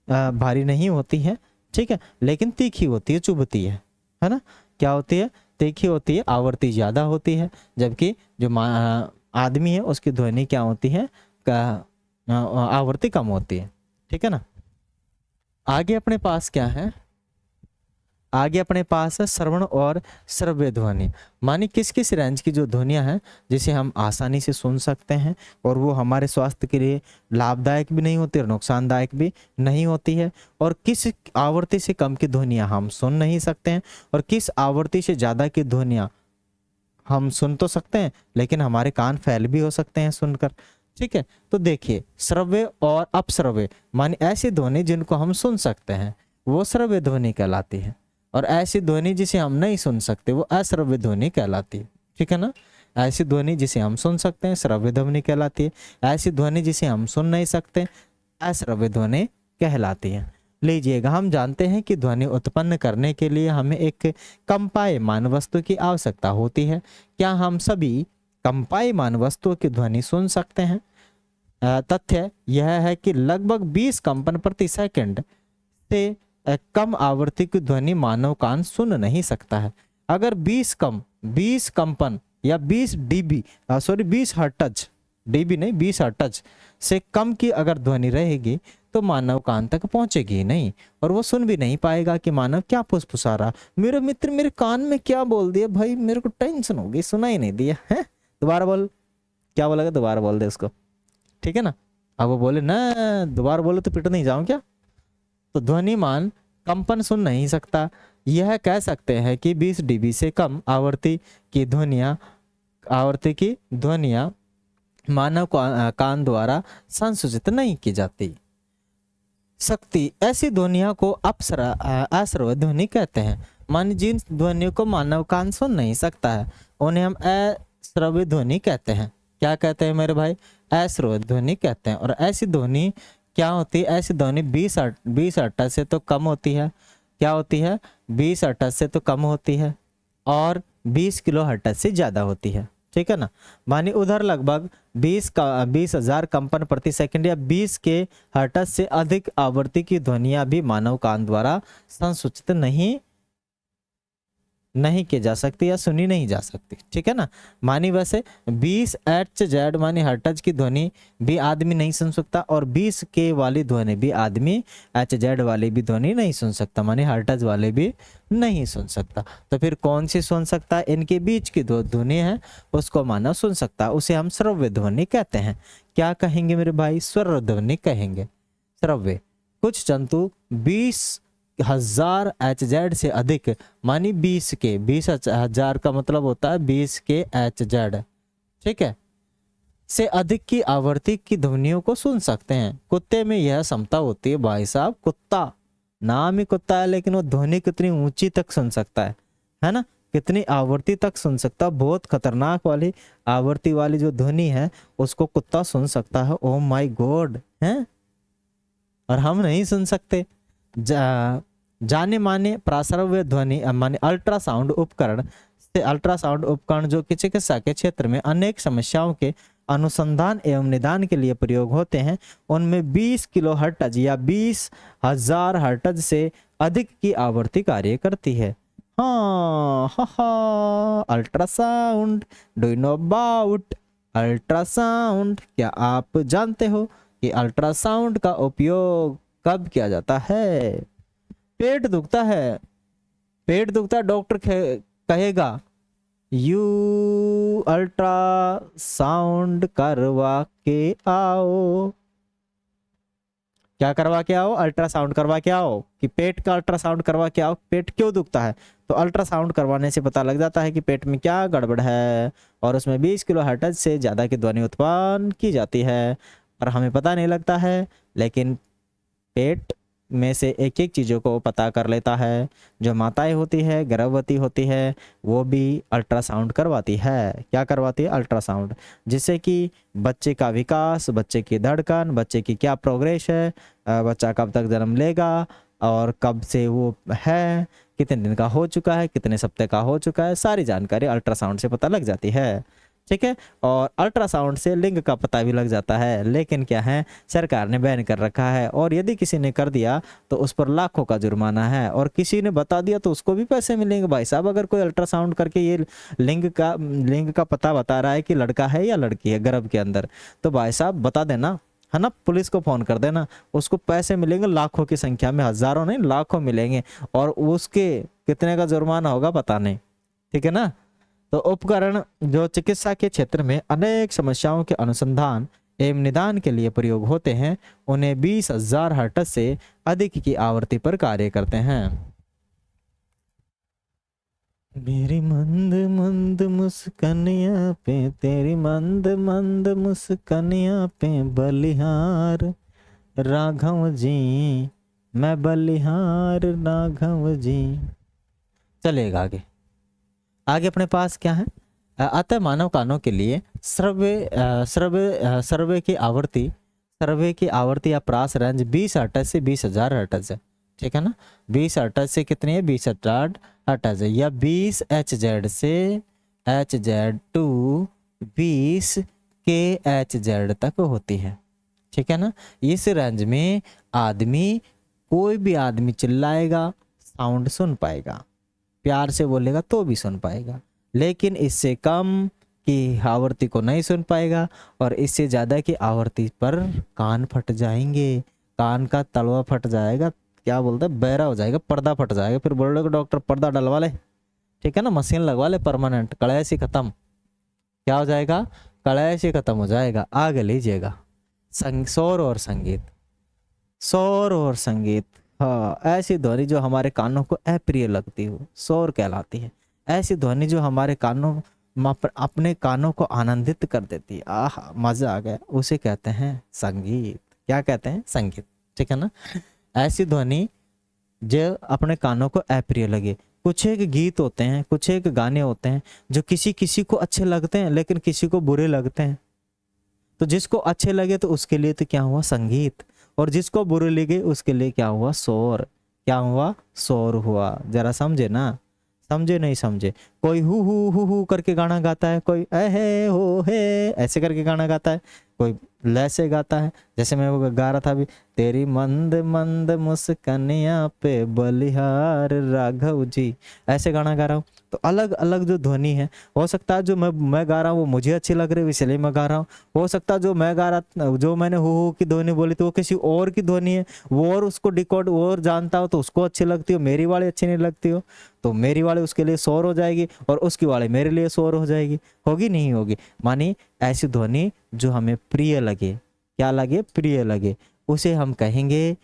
भारी नहीं होती है। ठीक है, लेकिन तीखी होती है, चुभती है ना। क्या होती है? तीखी होती है, आवृत्ति ज्यादा होती है। जबकि जो आदमी है उसकी ध्वनि क्या होती है? आवृत्ति कम होती है। ठीक है ना। आगे अपने पास क्या है? आगे अपने पास है श्रवण और श्रव्य ध्वनि। मानी किस किस रेंज की जो ध्वनियां हैं जिसे हम आसानी से सुन सकते हैं और वो हमारे स्वास्थ्य के लिए लाभदायक भी नहीं होती और नुकसानदायक भी नहीं होती है, और किस आवृत्ति से कम की ध्वनियां हम सुन नहीं सकते हैं, और किस आवृत्ति से ज़्यादा की ध्वनियां हम सुन तो सकते हैं लेकिन हमारे कान फैल भी हो सकते हैं सुनकर। ठीक है, तो देखिए श्रव्य और अपश्रव्य, मानी ऐसी ध्वनि जिनको हम सुन सकते हैं वो श्रव्य ध्वनि कहलाती है, और ऐसी ध्वनि जिसे हम नहीं सुन सकते वो अश्रव्य ध्वनि कहलाती है। ठीक है ना, ऐसी ध्वनि जिसे हम सुन सकते हैं श्रव्य ध्वनि कहलाती है, ऐसी ध्वनि जिसे हम सुन नहीं सकते अश्रव्य ध्वनि कहलाती है। लीजिएगा, हम जानते हैं कि ध्वनि उत्पन्न करने के लिए हमें एक कंपायमान वस्तु की आवश्यकता होती है। क्या हम सभी कंपायमान वस्तुओं की ध्वनि सुन सकते हैं? तथ्य यह है कि लगभग 20 कंपन प्रति सेकंड से कम आवृत्ति की ध्वनि मानव कान सुन नहीं सकता है। अगर 20 कंपन या 20 डीबी 20 हर्ट्ज, डीबी नहीं 20 हर्ट्ज से कम की अगर ध्वनि रहेगी तो मानव कान तक पहुंचेगी ही नहीं, और वो सुन भी नहीं पाएगा कि मानव क्या फुसफुसा रहा। मेरे मित्र मेरे कान में क्या बोल दिया भाई, मेरे को टेंशन हो गई, सुना ही नहीं दिया है। दोबारा बोल, क्या बोलेगा? दोबारा बोल दे उसको। ठीक है ना, अब वो बोले ना दोबारा बोले तो पिट नहीं जाऊं क्या? तो ध्वनिमान कंपन सुन नहीं सकता। यह कह सकते हैं कि 20 डीबी से कम आवृत्ति की ध्वनियां मानव कान द्वारा संसूचित नहीं की जाती सकती। ऐसी ध्वनियों को अश्रव्य ध्वनि कहते हैं। मान जिन ध्वनियों को मानव कान सुन नहीं सकता है उन्हें हम अश्रव्य ध्वनि कहते हैं। क्या कहते हैं मेरे भाई? अश्रव्य ध्वनि कहते हैं। और ऐसी ध्वनि क्या होती है? ऐसी ध्वनि 20 हर्ट्ज से तो कम होती है। क्या होती है? 20 हर्ट्ज से तो कम होती है और 20 किलो हर्ट्ज से ज्यादा होती है। ठीक है ना, मानी उधर लगभग 20,000 कंपन प्रति सेकंड या 20 के हर्ट्ज से अधिक आवृत्ति की ध्वनियां भी मानव कान द्वारा संसूचित नहीं की जा सकती या सुनी नहीं जा सकती। ठीक है ना, मानी वैसे 20 HZ मानी हर्ट्ज की ध्वनि भी आदमी नहीं सुन सकता, और 20 के वाली ध्वनि भी आदमी HZ वाली भी ध्वनि नहीं सुन सकता, मानी हर्ट्ज वाले भी नहीं सुन सकता। तो फिर कौन सी सुन सकता है? इनके बीच की दो ध्वनि है उसको मानव सुन सकता है, उसे हम श्रव्य ध्वनि कहते हैं। क्या कहेंगे मेरे भाई? श्रव्य ध्वनि कहेंगे। श्रव्य। कुछ जंतु 20,000 HZ से अधिक, मानी 20,000 का मतलब होता है 20 के HZ, ठीक है, से अधिक की आवृत्ति की ध्वनियों को सुन सकते हैं। कुत्ते में यह क्षमता होती है भाई साहब, कुत्ता नाम ही कुत्ता है लेकिन वो ध्वनि कितनी ऊंची तक सुन सकता है ना, कितनी आवृत्ति तक सुन सकता है। बहुत खतरनाक वाली आवृत्ति वाली जो ध्वनि है उसको कुत्ता सुन सकता है। ओ माय गॉड है, और हम नहीं सुन सकते। जाने माने प्राश्रव्य ध्वनि माने अल्ट्रासाउंड उपकरण से अल्ट्रासाउंड उपकरण जो कि चिकित्सा के क्षेत्र में अनेक समस्याओं के अनुसंधान एवं निदान के लिए प्रयोग होते हैं, उनमें 20 किलो हर्ट्ज या 20,000 हर्ट्ज से अधिक की आवृत्ति कार्य करती है। हाँ, ultrasound, do you know about ultrasound? क्या आप जानते हो कि अल्ट्रासाउंड का उपयोग कब किया जाता है? पेट दुखता है, पेट दुखता है, डॉक्टर कहेगा यू अल्ट्रासाउंड करवा के आओ। क्या करवा के आओ? अल्ट्रासाउंड करवा के आओ। कि पेट का अल्ट्रासाउंड करवा के आओ। पेट क्यों दुखता है? तो अल्ट्रासाउंड करवाने से पता लग जाता है कि पेट में क्या गड़बड़ है, और उसमें 20 किलो हर्ट्ज से ज़्यादा की ध्वनि उत्पन्न की जाती है, पर हमें पता नहीं लगता है। लेकिन पेट में से एक एक चीज़ों को पता कर लेता है। जो माताएं होती है, गर्भवती होती है, वो भी अल्ट्रासाउंड करवाती है। क्या करवाती है? अल्ट्रासाउंड, जिससे कि बच्चे का विकास, बच्चे की धड़कन, बच्चे की क्या प्रोग्रेस है, बच्चा कब तक जन्म लेगा और कब से वो है, कितने दिन का हो चुका है, कितने सप्ताह का हो चुका है, सारी जानकारी अल्ट्रासाउंड से पता लग जाती है। ठीक है। और अल्ट्रासाउंड से लिंग का पता भी लग जाता है, लेकिन क्या है, सरकार ने बैन कर रखा है, और यदि किसी ने कर दिया तो उस पर लाखों का जुर्माना है, और किसी ने बता दिया तो उसको भी पैसे मिलेंगे। भाई साहब, अगर कोई अल्ट्रासाउंड करके ये लिंग का पता बता रहा है कि लड़का है या लड़की है गर्भ के अंदर, तो भाई साहब बता देना, है ना, पुलिस को फोन कर देना, उसको पैसे मिलेंगे लाखों की संख्या में, हजारों नहीं लाखों मिलेंगे, और उसके कितने का जुर्माना होगा पता नहीं। ठीक है ना। तो उपकरण जो चिकित्सा के क्षेत्र में अनेक समस्याओं के अनुसंधान एवं निदान के लिए प्रयोग होते हैं, उन्हें 20,000 हर्ट्ज से अधिक की आवृत्ति पर कार्य करते हैं। मेरी मंद मंद मुस्कनिया पे, तेरी मंद मंद मुस्कनिया पे बलिहार राघव जी, मैं बलिहार राघव जी। चलेगा आगे। आगे अपने पास क्या है? अतः मानव कानों के लिए सर्वे की आवृत्ति या प्रास रेंज 20 हर्ट्ज से 20,000 हर्ट्ज है। ठीक है ना। 20 हर्ट्ज से कितनी है? 20,000 हर्ट्ज है, या 20 HZ से HZ टू 20 KHZ तक होती है। ठीक है ना। इस रेंज में कोई भी आदमी चिल्लाएगा साउंड सुन पाएगा, प्यार से बोलेगा तो भी सुन पाएगा, लेकिन इससे कम की आवृत्ति को नहीं सुन पाएगा, और इससे ज़्यादा की आवृत्ति पर कान फट जाएंगे, कान का तलवा फट जाएगा, क्या बोलते हैं, बहरा हो जाएगा, पर्दा फट जाएगा। फिर बोलोगे डॉक्टर पर्दा डलवा ले, ठीक है ना, मशीन लगवा ले परमानेंट, कड़ाई खत्म। क्या हो जाएगा? कड़ाई से खत्म हो जाएगा। आगे लीजिएगा, शोर और संगीत। शोर और संगीत, हाँ, ऐसी ध्वनि जो हमारे कानों को अप्रिय लगती हो शोर कहलाती है। ऐसी ध्वनि जो हमारे कानों अपने कानों को आनंदित कर देती है, आह मजा आ गया, उसे कहते हैं संगीत। क्या कहते हैं? संगीत। ठीक है ना। ऐसी ध्वनि जो अपने कानों को अप्रिय लगे। कुछ एक गीत होते हैं, कुछ एक गाने होते हैं जो किसी किसी को अच्छे लगते हैं, लेकिन किसी को बुरे लगते हैं। तो जिसको अच्छे लगे तो उसके लिए तो क्या हुआ? संगीत, और जिसको बुरे लगे उसके लिए क्या हुआ? शोर। क्या हुआ? शोर हुआ। जरा समझे ना, समझे नहीं समझे? कोई हु करके गाना गाता है, कोई ए हो हे ऐसे करके गाना गाता है, कोई लय से गाता है, जैसे मैं वो गा रहा था अभी, तेरी मंद मंद मुस्कनिया पे बलिहार राघव जी, ऐसे गाना गा रहा हूँ। तो अलग अलग जो ध्वनि है, हो सकता है जो मैं गा रहा हूँ वो मुझे अच्छी लग रही है इसलिए मैं गा रहा हूँ, हो सकता है जो मैं गा रहा, जो मैंने हु की ध्वनि बोली तो वो किसी और की ध्वनि है, वो और उसको डिकोड और जानता हो तो उसको अच्छी लगती हो, मेरी वाली अच्छी नहीं लगती हो तो मेरी वाली उसके लिए शोर हो जाएगी, और उसकी वाली मेरे लिए शोर हो जाएगी। होगी नहीं होगी? मानी ऐसी ध्वनि जो हमें प्रिय लगे, क्या लगे? प्रिय लगे, उसे हम कहेंगे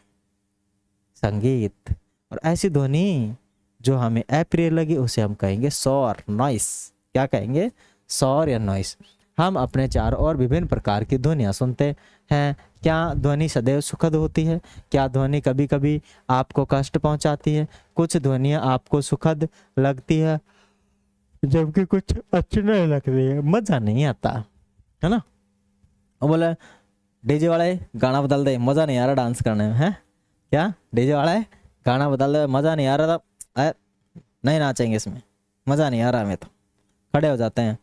संगीत। और ऐसी ध्वनि जो हमें अप्रिय लगे उसे हम कहेंगे शोर, नॉइस। क्या कहेंगे? शोर या नॉइस। हम अपने चारों ओर विभिन्न प्रकार की ध्वनियाँ सुनते हैं। क्या ध्वनि सदैव सुखद होती है? क्या ध्वनि कभी कभी आपको कष्ट पहुंचाती है? कुछ ध्वनियाँ आपको सुखद लगती है जबकि कुछ अच्छी नहीं लगती है, मजा नहीं आता, है ना। वो बोला डीजे वाले गाना बदल दे, मजा नहीं आ रहा डांस करने में, है क्या? डीजे वाला है गाना बदल दे, मज़ा नहीं आ रहा था, नहीं नाचेंगे इसमें, मज़ा नहीं आ रहा हमें, तो खड़े हो जाते हैं।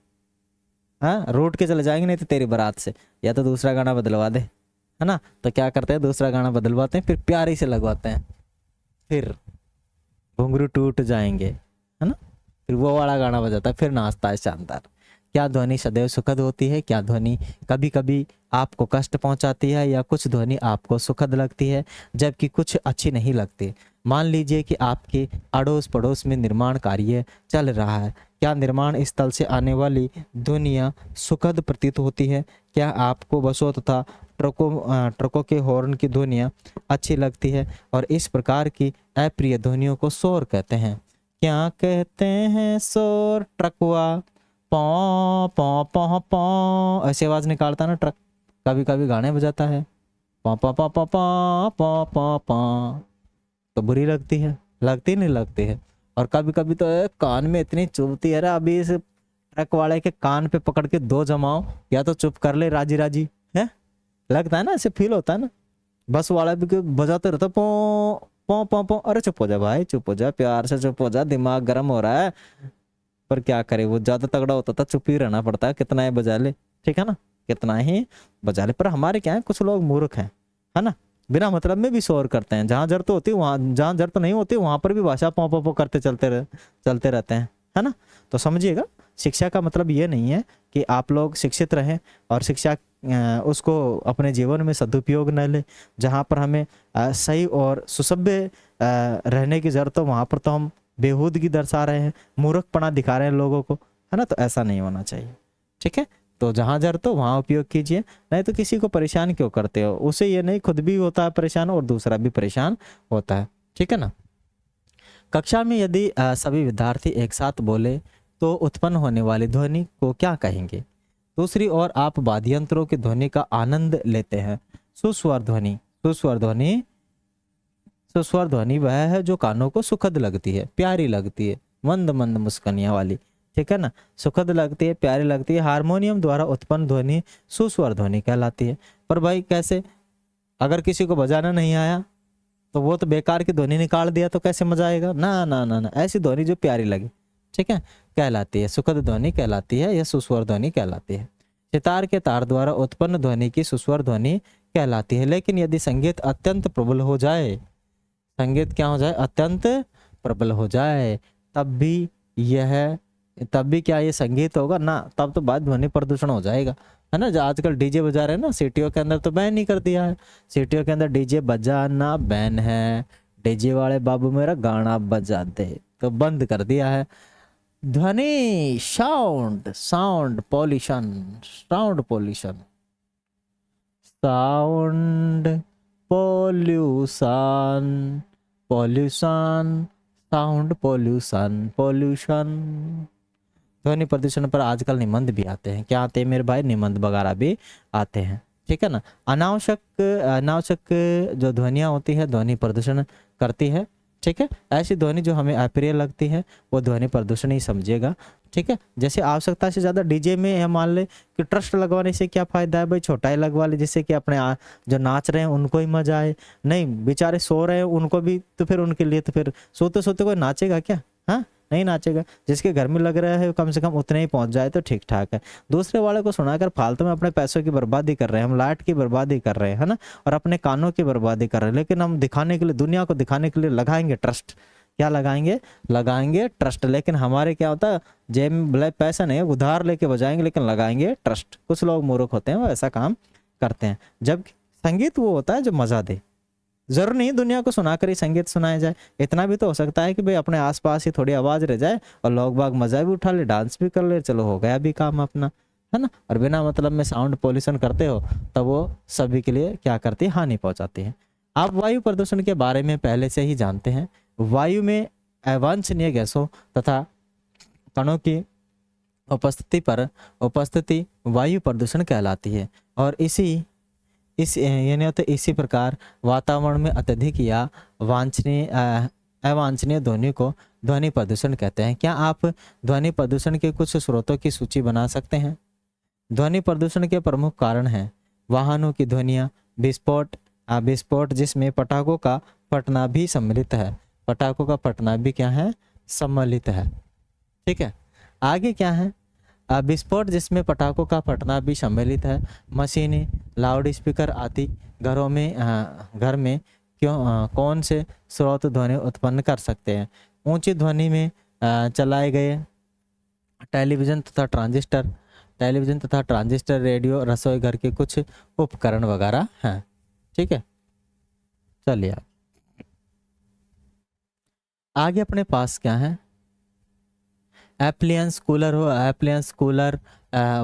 हाँ, रूठ के चले जाएंगे नहीं तो तेरी बारात से, या तो दूसरा गाना बदलवा दे, है ना। तो क्या करते हैं, दूसरा गाना बदलवाते हैं, फिर प्यारी से लगवाते हैं, फिर घुंघरू टूट जाएंगे, है ना, फिर वो वाला गाना बजाता है, फिर नाचता है शानदार। क्या ध्वनि सदैव सुखद होती है? क्या ध्वनि कभी कभी आपको कष्ट पहुंचाती है? या कुछ ध्वनि आपको सुखद लगती है जबकि कुछ अच्छी नहीं लगती? मान लीजिए कि आपके अड़ोस पड़ोस में निर्माण कार्य चल रहा है, क्या निर्माण स्थल से आने वाली ध्वनियाँ सुखद प्रतीत होती है? क्या आपको बसों तथा ट्रकों के हॉर्न की ध्वनियाँ अच्छी लगती है? और इस प्रकार की अप्रिय ध्वनियों को शोर कहते हैं। क्या कहते हैं शोर? ट्रकवा पौ पौ पौ पौ ऐसी आवाज निकालता ना ट्रक, कभी कभी गाने बजाता है पौ पौ पौ पौ पौ पौ पौ पौ, तो बुरी लगती है, लगती नहीं लगती है। और कभी कभी तो कान में इतनी चुभती है ना, अभी इस ट्रक वाले के कान पे पकड़ के दो जमाओ, या तो चुप कर ले राजी राजी, है लगता है ना, ऐसे फील होता है ना। बस वाला भी बजाते रहता पौ पौ पौ पौ, अरे चुप हो जा भाई, चुप हो जा, प्यार से चुप हो जा, दिमाग गर्म हो रहा है। पर क्या करे, वो ज्यादा तगड़ा होता था, चुप ही रहना पड़ता है, कितना ही बजा ले, ठीक है ना, कितना ही बजा ले। पर हमारे क्या है, कुछ लोग मूर्ख हैं, है ना, बिना मतलब में भी शोर करते हैं, जहां जरूरत होती है वहां, जहां जरूरत नहीं होती वहां पर भी भाषा पौ पौ पौ करते चलते रहते हैं, है ना। तो समझिएगा, शिक्षा का मतलब ये नहीं है कि आप लोग शिक्षित रहें और शिक्षा उसको अपने जीवन में सदुपयोग न ले। जहाँ पर हमें सही और सुसभ्य रहने की जरूरत हो, वहाँ पर तो हम बेहूदगी दर्शा रहे हैं, मूर्खपना दिखा रहे हैं लोगों को, है ना। तो ऐसा नहीं होना चाहिए, ठीक है। तो जहाँ जरूरत हो वहाँ उपयोग कीजिए, नहीं तो किसी को परेशान क्यों करते हो, उसे ये नहीं खुद भी होता है परेशान और दूसरा भी परेशान होता है, ठीक है ना। कक्षा में यदि सभी विद्यार्थी एक साथ बोले तो उत्पन्न होने वाली ध्वनि को क्या कहेंगे? दूसरी ओर आप वाद्य यंत्रों की ध्वनि का आनंद लेते हैं। सुस्वर ध्वनि, सुस्वर ध्वनि, सुस्वर ध्वनि वह है जो कानों को सुखद लगती है, प्यारी लगती है, मंद मंद मुस्कानियां वाली, ठीक है ना, सुखद लगती है, प्यारी लगती है। हारमोनियम द्वारा उत्पन्न ध्वनि सुस्वर ध्वनि कहलाती है। पर भाई कैसे, अगर किसी को बजाना नहीं आया तो वो तो बेकार की ध्वनि निकाल दिया, तो कैसे मजा आएगा? ना ना ना ना, ऐसी ध्वनि जो प्यारी लगे, ठीक है, कहलाती है, सुखद ध्वनि कहलाती है, या सुस्वर ध्वनि कहलाती है। सितार के तार द्वारा उत्पन्न ध्वनि की सुस्वर ध्वनि कहलाती है। लेकिन यदि संगीत अत्यंत प्रबल हो जाए, संगीत क्या हो जाए, अत्यंत प्रबल हो जाए, तब भी क्या ये संगीत होगा ना, तब तो बाद ध्वनि प्रदूषण हो जाएगा, है ना। जो आजकल डीजे बजा रहे हैं ना, सिटियों के अंदर तो बैन ही कर दिया है, सिटियों के अंदर डीजे बजाना बैन है, डीजे वाले बाबू मेरा गाना बजा दे, तो बंद कर दिया है। ध्वनि sound, sound pollution, sound pollution, sound pollution, pollution, sound pollution, pollution. ध्वनि प्रदूषण पर आजकल निबंध भी आते हैं, क्या आते हैं मेरे भाई, निबंध वगैरह भी आते हैं, ठीक है ना। अनावश्यक जो ध्वनियाँ होती है ध्वनि प्रदूषण करती है, ठीक है। ऐसी ध्वनि जो हमें अप्रिय लगती है वो ध्वनि प्रदूषण ही समझिएगा, ठीक है। जैसे आवश्यकता से ज़्यादा डीजे में हम मान ले कि ट्रस्ट लगवाने से क्या फ़ायदा है भाई, छोटा ही लगवा ले, जिससे कि अपने जो नाच रहे हैं उनको ही मजा आए, नहीं बेचारे सो रहे हैं उनको भी, तो फिर उनके लिए तो फिर सोते सोते कोई नाचेगा क्या? हाँ, नहीं नाचेगा। जिसके घर में लग रहा है कम से कम उतने ही पहुंच जाए तो ठीक ठाक है। दूसरे वाले को सुनाकर फालतू में अपने पैसों की बर्बादी कर रहे हैं, हम लाइट की बर्बादी कर रहे हैं, है ना, और अपने कानों की बर्बादी कर रहे हैं। लेकिन हम दिखाने के लिए, दुनिया को दिखाने के लिए लगाएंगे ट्रस्ट, क्या लगाएंगे? लगाएंगे ट्रस्ट। लेकिन हमारे क्या होता है, जेब में भले पैसा नहीं है, उधार लेके बजाएंगे लेकिन लगाएंगे ट्रस्ट। कुछ लोग मूर्ख होते हैं, वो ऐसा काम करते हैं। जब संगीत वो होता है जो मजा दे, जरूर नहीं दुनिया को सुनाकर ही संगीत सुनाया जाए। इतना भी तो हो सकता है कि भाई अपने आसपास ही थोड़ी आवाज रह जाए और लोग बाग मजा भी उठा ले, डांस भी कर ले, चलो हो गया भी काम अपना, है ना। और बिना मतलब में साउंड पोल्यूशन करते हो तब वो सभी के लिए क्या करती है, हानि पहुंचाती है। आप वायु प्रदूषण के बारे में पहले से ही जानते हैं। वायु में अवांछनीय गैसों तथा कणों की उपस्थिति वायु प्रदूषण कहलाती है। और इसी प्रकार वातावरण में अत्यधिक या अवांछनीय ध्वनि को ध्वनि प्रदूषण कहते हैं। क्या आप ध्वनि प्रदूषण के कुछ स्रोतों की सूची बना सकते हैं? ध्वनि प्रदूषण के प्रमुख कारण हैं वाहनों की ध्वनियाँ, विस्फोट जिसमें पटाखों का फटना भी सम्मिलित है, पटाखों का फटना भी क्या है, सम्मिलित है। ठीक है, आगे क्या है, विस्फोट जिसमें पटाखों का फटना भी सम्मिलित है। मशीनें, लाउड स्पीकर आदि घरों में घर में कौन से स्रोत ध्वनि उत्पन्न कर सकते हैं। ऊंची ध्वनि में चलाए गए टेलीविज़न तथा ट्रांजिस्टर, रेडियो, रसोई घर के कुछ उपकरण वगैरह हैं। ठीक है, चलिए आगे अपने पास क्या है, एप्लियंस कूलर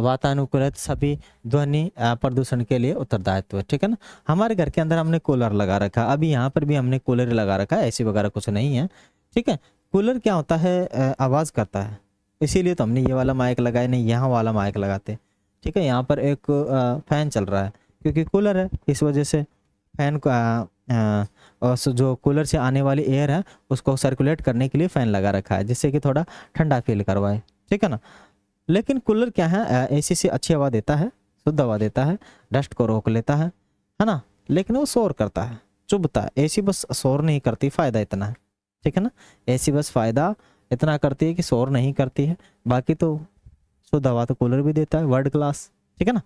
वातानुकूलित सभी ध्वनि प्रदूषण के लिए उत्तरदायित्व है। ठीक है ना, हमारे घर के अंदर हमने कूलर लगा रखा, अभी यहाँ पर भी हमने कूलर लगा रखा है, एसी वगैरह कुछ नहीं है। ठीक है, कूलर क्या होता है, आवाज़ करता है, इसीलिए तो हमने ये वाला माइक लगाया, नहीं यहाँ वाला माइक लगाते। ठीक है, यहाँ पर एक फ़ैन चल रहा है क्योंकि कूलर है, इस वजह से फ़ैन को और जो कूलर से आने वाली एयर है उसको सर्कुलेट करने के लिए फ़ैन लगा रखा है, जिससे कि थोड़ा ठंडा फील करवाए। ठीक है ना, लेकिन कूलर क्या है, एसी से अच्छी हवा देता है, शुद्ध हवा देता है, डस्ट को रोक लेता है ना, लेकिन वो शोर करता है, चुभता है। एसी बस शोर नहीं करती, फ़ायदा इतना है। ठीक है ना, एसी बस फ़ायदा इतना करती है कि शोर नहीं करती है, बाकी तो शुद्ध हवा तो कूलर भी देता है, वर्ल्ड क्लास। ठीक है ना,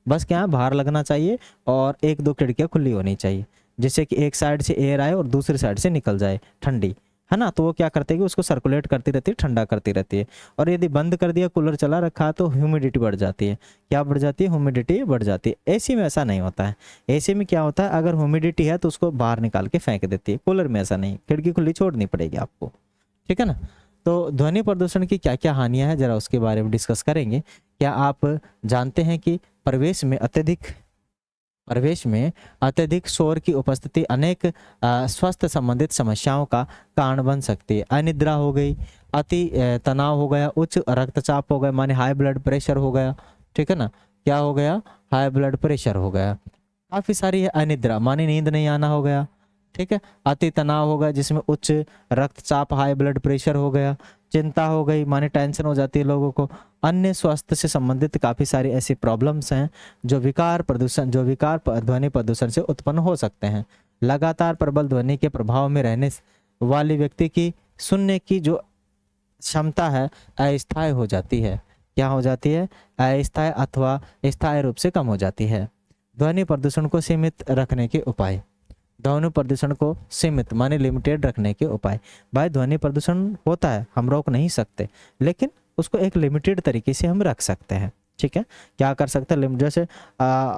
बस क्या है, बाहर लगना चाहिए और 1-2 खिड़कियाँ खुली होनी चाहिए, जिससे कि एक साइड से एयर आए और दूसरी साइड से निकल जाए ठंडी, है ना। तो वो क्या करते हैं कि उसको सर्कुलेट करती रहती है, ठंडा करती रहती है। और यदि बंद कर दिया, कूलर चला रखा तो ह्यूमिडिटी बढ़ जाती है। क्या बढ़ जाती है, ह्यूमिडिटी बढ़ जाती है। एसी में ऐसा नहीं होता है। एसी में क्या होता है, अगर ह्यूमिडिटी है तो उसको बाहर निकाल के फेंक देती है, कूलर में ऐसा नहीं, खिड़की खुली छोड़नी पड़ेगी आपको। ठीक है ना, तो ध्वनि प्रदूषण की क्या क्या हानियाँ हैं, ज़रा उसके बारे में डिस्कस करेंगे। क्या आप जानते हैं कि परिवेश में अत्यधिक शोर की उपस्थिति अनेक स्वास्थ्य संबंधित समस्याओं का कारण बन सकती है। अनिद्रा हो गई, अति तनाव हो गया, उच्च रक्तचाप हो गया, माने हाई ब्लड प्रेशर हो गया। ठीक है ना, क्या हो गया, हाई ब्लड प्रेशर हो गया। काफ़ी सारी है, अनिद्रा माने नींद नहीं आना हो गया। ठीक है, अति तनाव हो गया जिसमें उच्च रक्तचाप, हाई ब्लड प्रेशर हो गया। चिंता हो गई माने टेंशन हो जाती है लोगों को। अन्य स्वास्थ्य से संबंधित काफ़ी सारी ऐसी प्रॉब्लम्स हैं जो विकार ध्वनि प्रदूषण से उत्पन्न हो सकते हैं। लगातार प्रबल ध्वनि के प्रभाव में रहने वाले व्यक्ति की सुनने की जो क्षमता है अस्थायी हो जाती है। क्या हो जाती है, अस्थायी अथवा स्थायी रूप से कम हो जाती है। ध्वनि प्रदूषण को सीमित रखने के उपाय, ध्वनि प्रदूषण को सीमित माने लिमिटेड रखने के उपाय। भाई ध्वनि प्रदूषण होता है, हम रोक नहीं सकते, लेकिन उसको एक लिमिटेड तरीके से हम रख सकते हैं। ठीक है, क्या कर सकते हैं, लिमिट, जैसे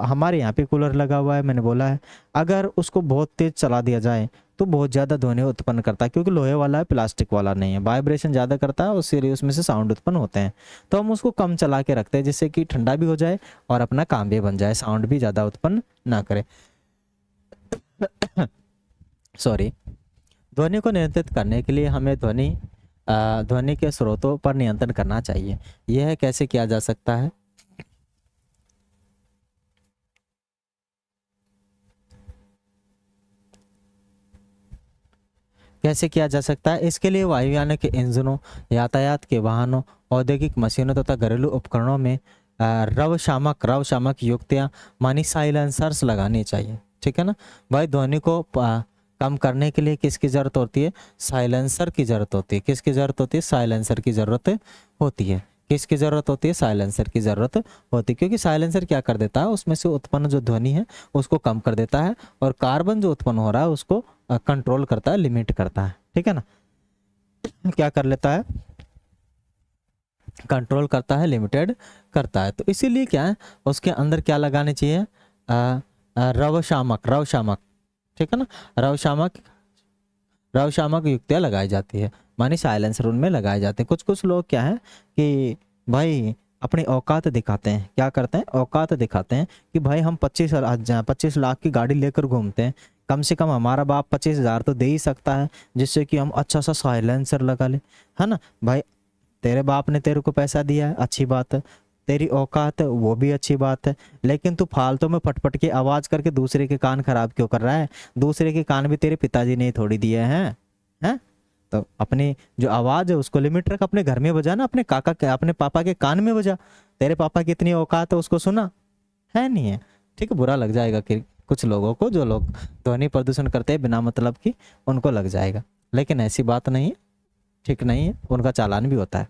हमारे यहाँ पे कूलर लगा हुआ है, मैंने बोला है, अगर उसको बहुत तेज चला दिया जाए तो बहुत ज़्यादा ध्वनि उत्पन्न करता है, क्योंकि लोहे वाला है, प्लास्टिक वाला नहीं है, वाइब्रेशन ज़्यादा करता है, उससे उसमें से साउंड उत्पन्न होते हैं। तो हम उसको कम चला के रखते हैं, जिससे कि ठंडा भी हो जाए और अपना काम भी बन जाए, साउंड भी ज़्यादा उत्पन्न ना करे। सॉरी, ध्वनि को नियंत्रित करने के लिए हमें ध्वनि के स्रोतों पर नियंत्रण करना चाहिए। यह कैसे किया जा सकता है, कैसे किया जा सकता है। इसके लिए वायुयान के इंजनों, यातायात के वाहनों, औद्योगिक मशीनों तथा घरेलू उपकरणों में रवशामक युक्तियाँ मानी साइलेंसर्स लगानी चाहिए। ठीक है ना, भाई ध्वनि को कम करने के लिए किसकी ज़रूरत होती है, साइलेंसर की ज़रूरत होती है। किसकी ज़रूरत होती है, साइलेंसर की ज़रूरत होती है। किसकी ज़रूरत होती है, साइलेंसर की ज़रूरत होती है, क्योंकि साइलेंसर क्या कर देता है, उसमें से उत्पन्न जो ध्वनि है उसको कम कर देता है और कार्बन जो उत्पन्न हो रहा है उसको कंट्रोल करता है, लिमिट करता है। ठीक है ना, क्या कर लेता है, कंट्रोल करता है, लिमिटेड करता है। तो इसीलिए क्या है, उसके अंदर क्या लगाने चाहिए, रवशामक। ठीक है ना, रवशामक युक्तियाँ लगाई जाती है, मानी साइलेंसर उनमें लगाए जाते हैं। कुछ लोग क्या है कि भाई अपनी औकात दिखाते हैं, क्या करते हैं, औकात दिखाते हैं कि भाई हम 25 लाख की गाड़ी लेकर घूमते हैं, कम से कम हमारा बाप 25,000 तो दे ही सकता है, जिससे कि हम अच्छा सा साइलेंसर लगा ले, है ना। भाई तेरे बाप ने तेरे को पैसा दिया है, अच्छी बात है, तेरी औकात है, वो भी अच्छी बात है, लेकिन तू फालतू में पटपट के आवाज़ करके दूसरे के कान खराब क्यों कर रहा है। दूसरे के कान भी तेरे पिताजी ने थोड़ी दिए हैं। तो अपनी जो आवाज़ है उसको लिमिट रख, अपने घर में बजा ना, अपने पापा के कान में बजा। तेरे पापा की इतनी औकात है, उसको सुना है नहीं है। ठीक है, बुरा लग जाएगा कि कुछ लोगों को, जो लोग ध्वनि प्रदूषण करते हैं बिना मतलब की, उनको लग जाएगा। लेकिन ऐसी बात नहीं है, ठीक नहीं है, उनका चालान भी होता है।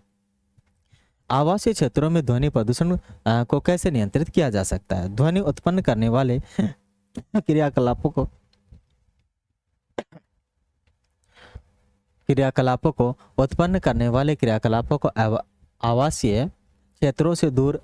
आवासीय क्षेत्रों में ध्वनि प्रदूषण को कैसे नियंत्रित किया जा सकता है? ध्वनि उत्पन्न करने वाले क्रियाकलापों को उत्पन्न करने वाले क्रियाकलापों को आवासीय क्षेत्रों से दूर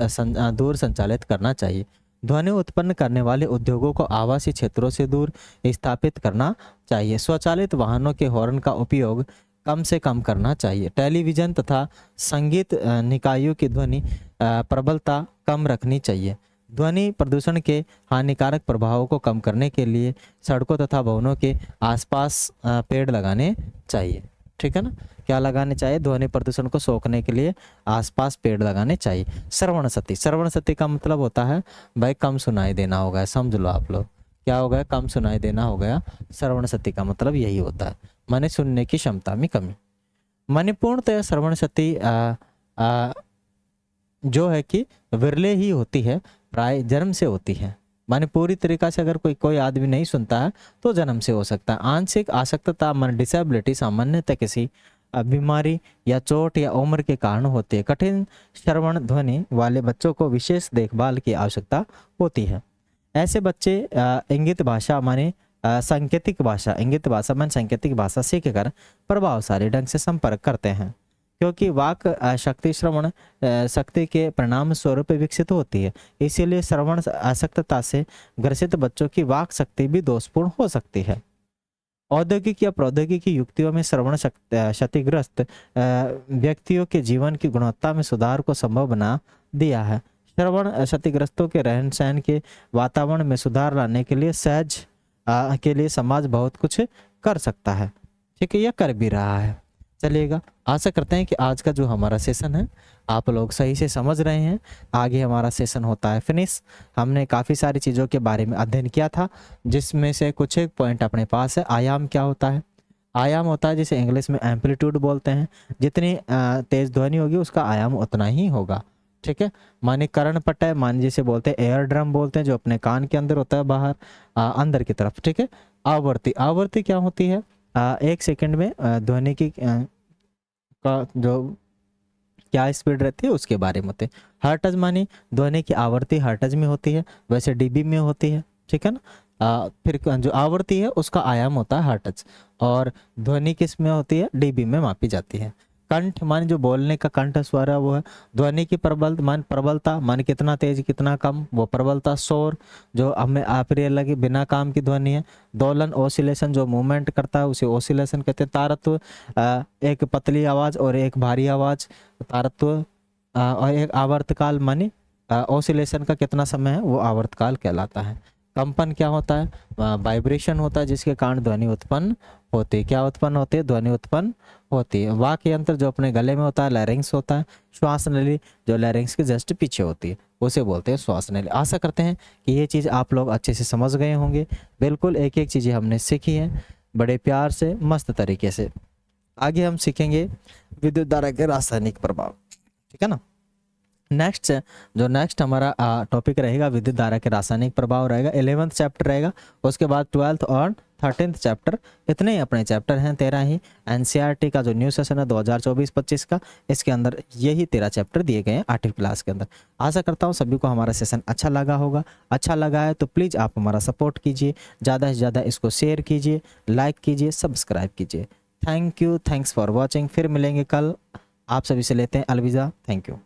संचालित करना चाहिए। ध्वनि उत्पन्न करने वाले उद्योगों को आवासीय क्षेत्रों से दूर स्थापित करना चाहिए। स्वचालित वाहनों के हॉर्न का उपयोग कम से कम करना चाहिए। टेलीविजन तथा संगीत निकायों की ध्वनि प्रबलता कम रखनी चाहिए। ध्वनि प्रदूषण के हानिकारक प्रभावों को कम करने के लिए सड़कों तथा भवनों के आसपास पेड़ लगाने चाहिए। ठीक है ना, क्या लगाने चाहिए? ध्वनि प्रदूषण को सोखने के लिए आसपास पेड़ लगाने चाहिए। श्रवण शक्ति, श्रवण शक्ति का मतलब होता है भाई कम सुनाई देना हो गया, समझ लो आप लोग, क्या हो गया? कम सुनाई देना हो गया। श्रवण शक्ति का मतलब यही होता है, माने सुनने की क्षमता में कमी। माने पूर्णतः श्रवण शक्ति जो है कि विरले ही होती है, प्राय जन्म से होती है। माने पूरी तरीका से अगर कोई आदमी नहीं सुनता है तो जन्म से हो सकता है। आंशिक आसक्तता माने डिसेबिलिटी सामान्यतः किसी बीमारी या चोट या उम्र के कारण होती है। कठिन श्रवण ध्वनि वाले बच्चों को विशेष देखभाल की आवश्यकता होती है। ऐसे बच्चे इंगित भाषा माने सांकेतिक भाषा, इंगित भाषा माने सांकेतिक भाषा सीखकर प्रभावशाली ढंग से संपर्क करते हैं, क्योंकि वाक शक्ति श्रवण शक्ति के परिणाम स्वरूप विकसित होती है। इसीलिए श्रवण आसक्तता से ग्रसित बच्चों की वाक शक्ति भी दोषपूर्ण हो सकती है। औद्योगिक या प्रौद्योगिकी युक्तियों में श्रवण क्षतिग्रस्त व्यक्तियों के जीवन की गुणवत्ता में सुधार को संभव बना दिया है। श्रवण क्षतिग्रस्तों के रहन सहन के वातावरण में सुधार लाने के लिए के लिए समाज बहुत कुछ कर सकता है। ठीक है, यह कर भी रहा है। चलिएगा, आशा करते हैं कि आज का जो हमारा सेशन है आप लोग सही से समझ रहे हैं। आगे हमारा सेशन होता है फिनिश। हमने काफ़ी सारी चीज़ों के बारे में अध्ययन किया था, जिसमें से कुछ एक पॉइंट अपने पास है। आयाम क्या होता है? आयाम होता है जिसे इंग्लिश में एम्पलीट्यूड बोलते हैं। जितनी तेज ध्वनि होगी उसका आयाम उतना ही होगा। ठीक है, माने कर्णपटय, माने जिसे बोलते हैं एयर ड्रम बोलते हैं, जो अपने कान के अंदर होता है, बाहर अंदर की तरफ। ठीक है, आवृत्ति, आवृत्ति क्या होती है? 1 सेकंड में ध्वनि की का जो क्या स्पीड रहती है उसके बारे में होते हैं। हर्ट्ज माने ध्वनि की आवृत्ति हर्ट्ज में होती है, वैसे डीबी में होती है। ठीक है ना, फिर जो आवृत्ति है उसका आयाम होता है हर्ट्ज, और ध्वनि किस में होती है? डीबी में मापी जाती है। कंठ माने जो बोलने का कंठ स्वर है वो है। ध्वनि की प्रबलता माने कितना तेज कितना कम, वो प्रबलता। शोर जो हमें अप्रिय लगे बिना काम की ध्वनि है। दोलन ओसिलेशन जो मूवमेंट करता है उसे ओसिलेशन कहते हैं। तारत्व एक पतली आवाज और एक भारी आवाज, तारत्व। और एक आवर्तकाल माने ओसिलेशन का कितना समय है, वो आवर्तकाल कहलाता है। कंपन क्या होता है? वाइब्रेशन होता है जिसके कारण ध्वनि उत्पन्न होती है। क्या उत्पन्न होती है? ध्वनि उत्पन्न होती है। वाक यंत्र जो अपने गले में होता है लैरिंक्स होता है। श्वास नली जो लैरिंक्स के जस्ट पीछे होती है उसे बोलते हैं श्वास नली। आशा करते हैं कि ये चीज़ आप लोग अच्छे से समझ गए होंगे। बिल्कुल एक एक चीज़ें हमने सीखी हैं बड़े प्यार से मस्त तरीके से। आगे हम सीखेंगे विद्युत धारा के रासायनिक प्रभाव। ठीक है ना, नेक्स्ट हमारा टॉपिक रहेगा विद्युत धारा के रासायनिक प्रभाव रहेगा। 11th चैप्टर रहेगा, उसके बाद 12th और 13th चैप्टर। इतने ही अपने चैप्टर हैं, 13 ही। एनसीईआरटी का जो न्यू सेशन है 2024-25 का, इसके अंदर यही 13 चैप्टर दिए गए हैं 8वीं क्लास के अंदर। आशा करता हूँ सभी को हमारा सेशन अच्छा लगा होगा। अच्छा लगा है तो प्लीज़ आप हमारा सपोर्ट कीजिए, ज़्यादा से ज़्यादा इसको शेयर कीजिए, लाइक कीजिए, सब्सक्राइब कीजिए। Thank you, thanks for watching. फिर मिलेंगे कल। आप सभी से लेते हैं अलविदा। Thank you.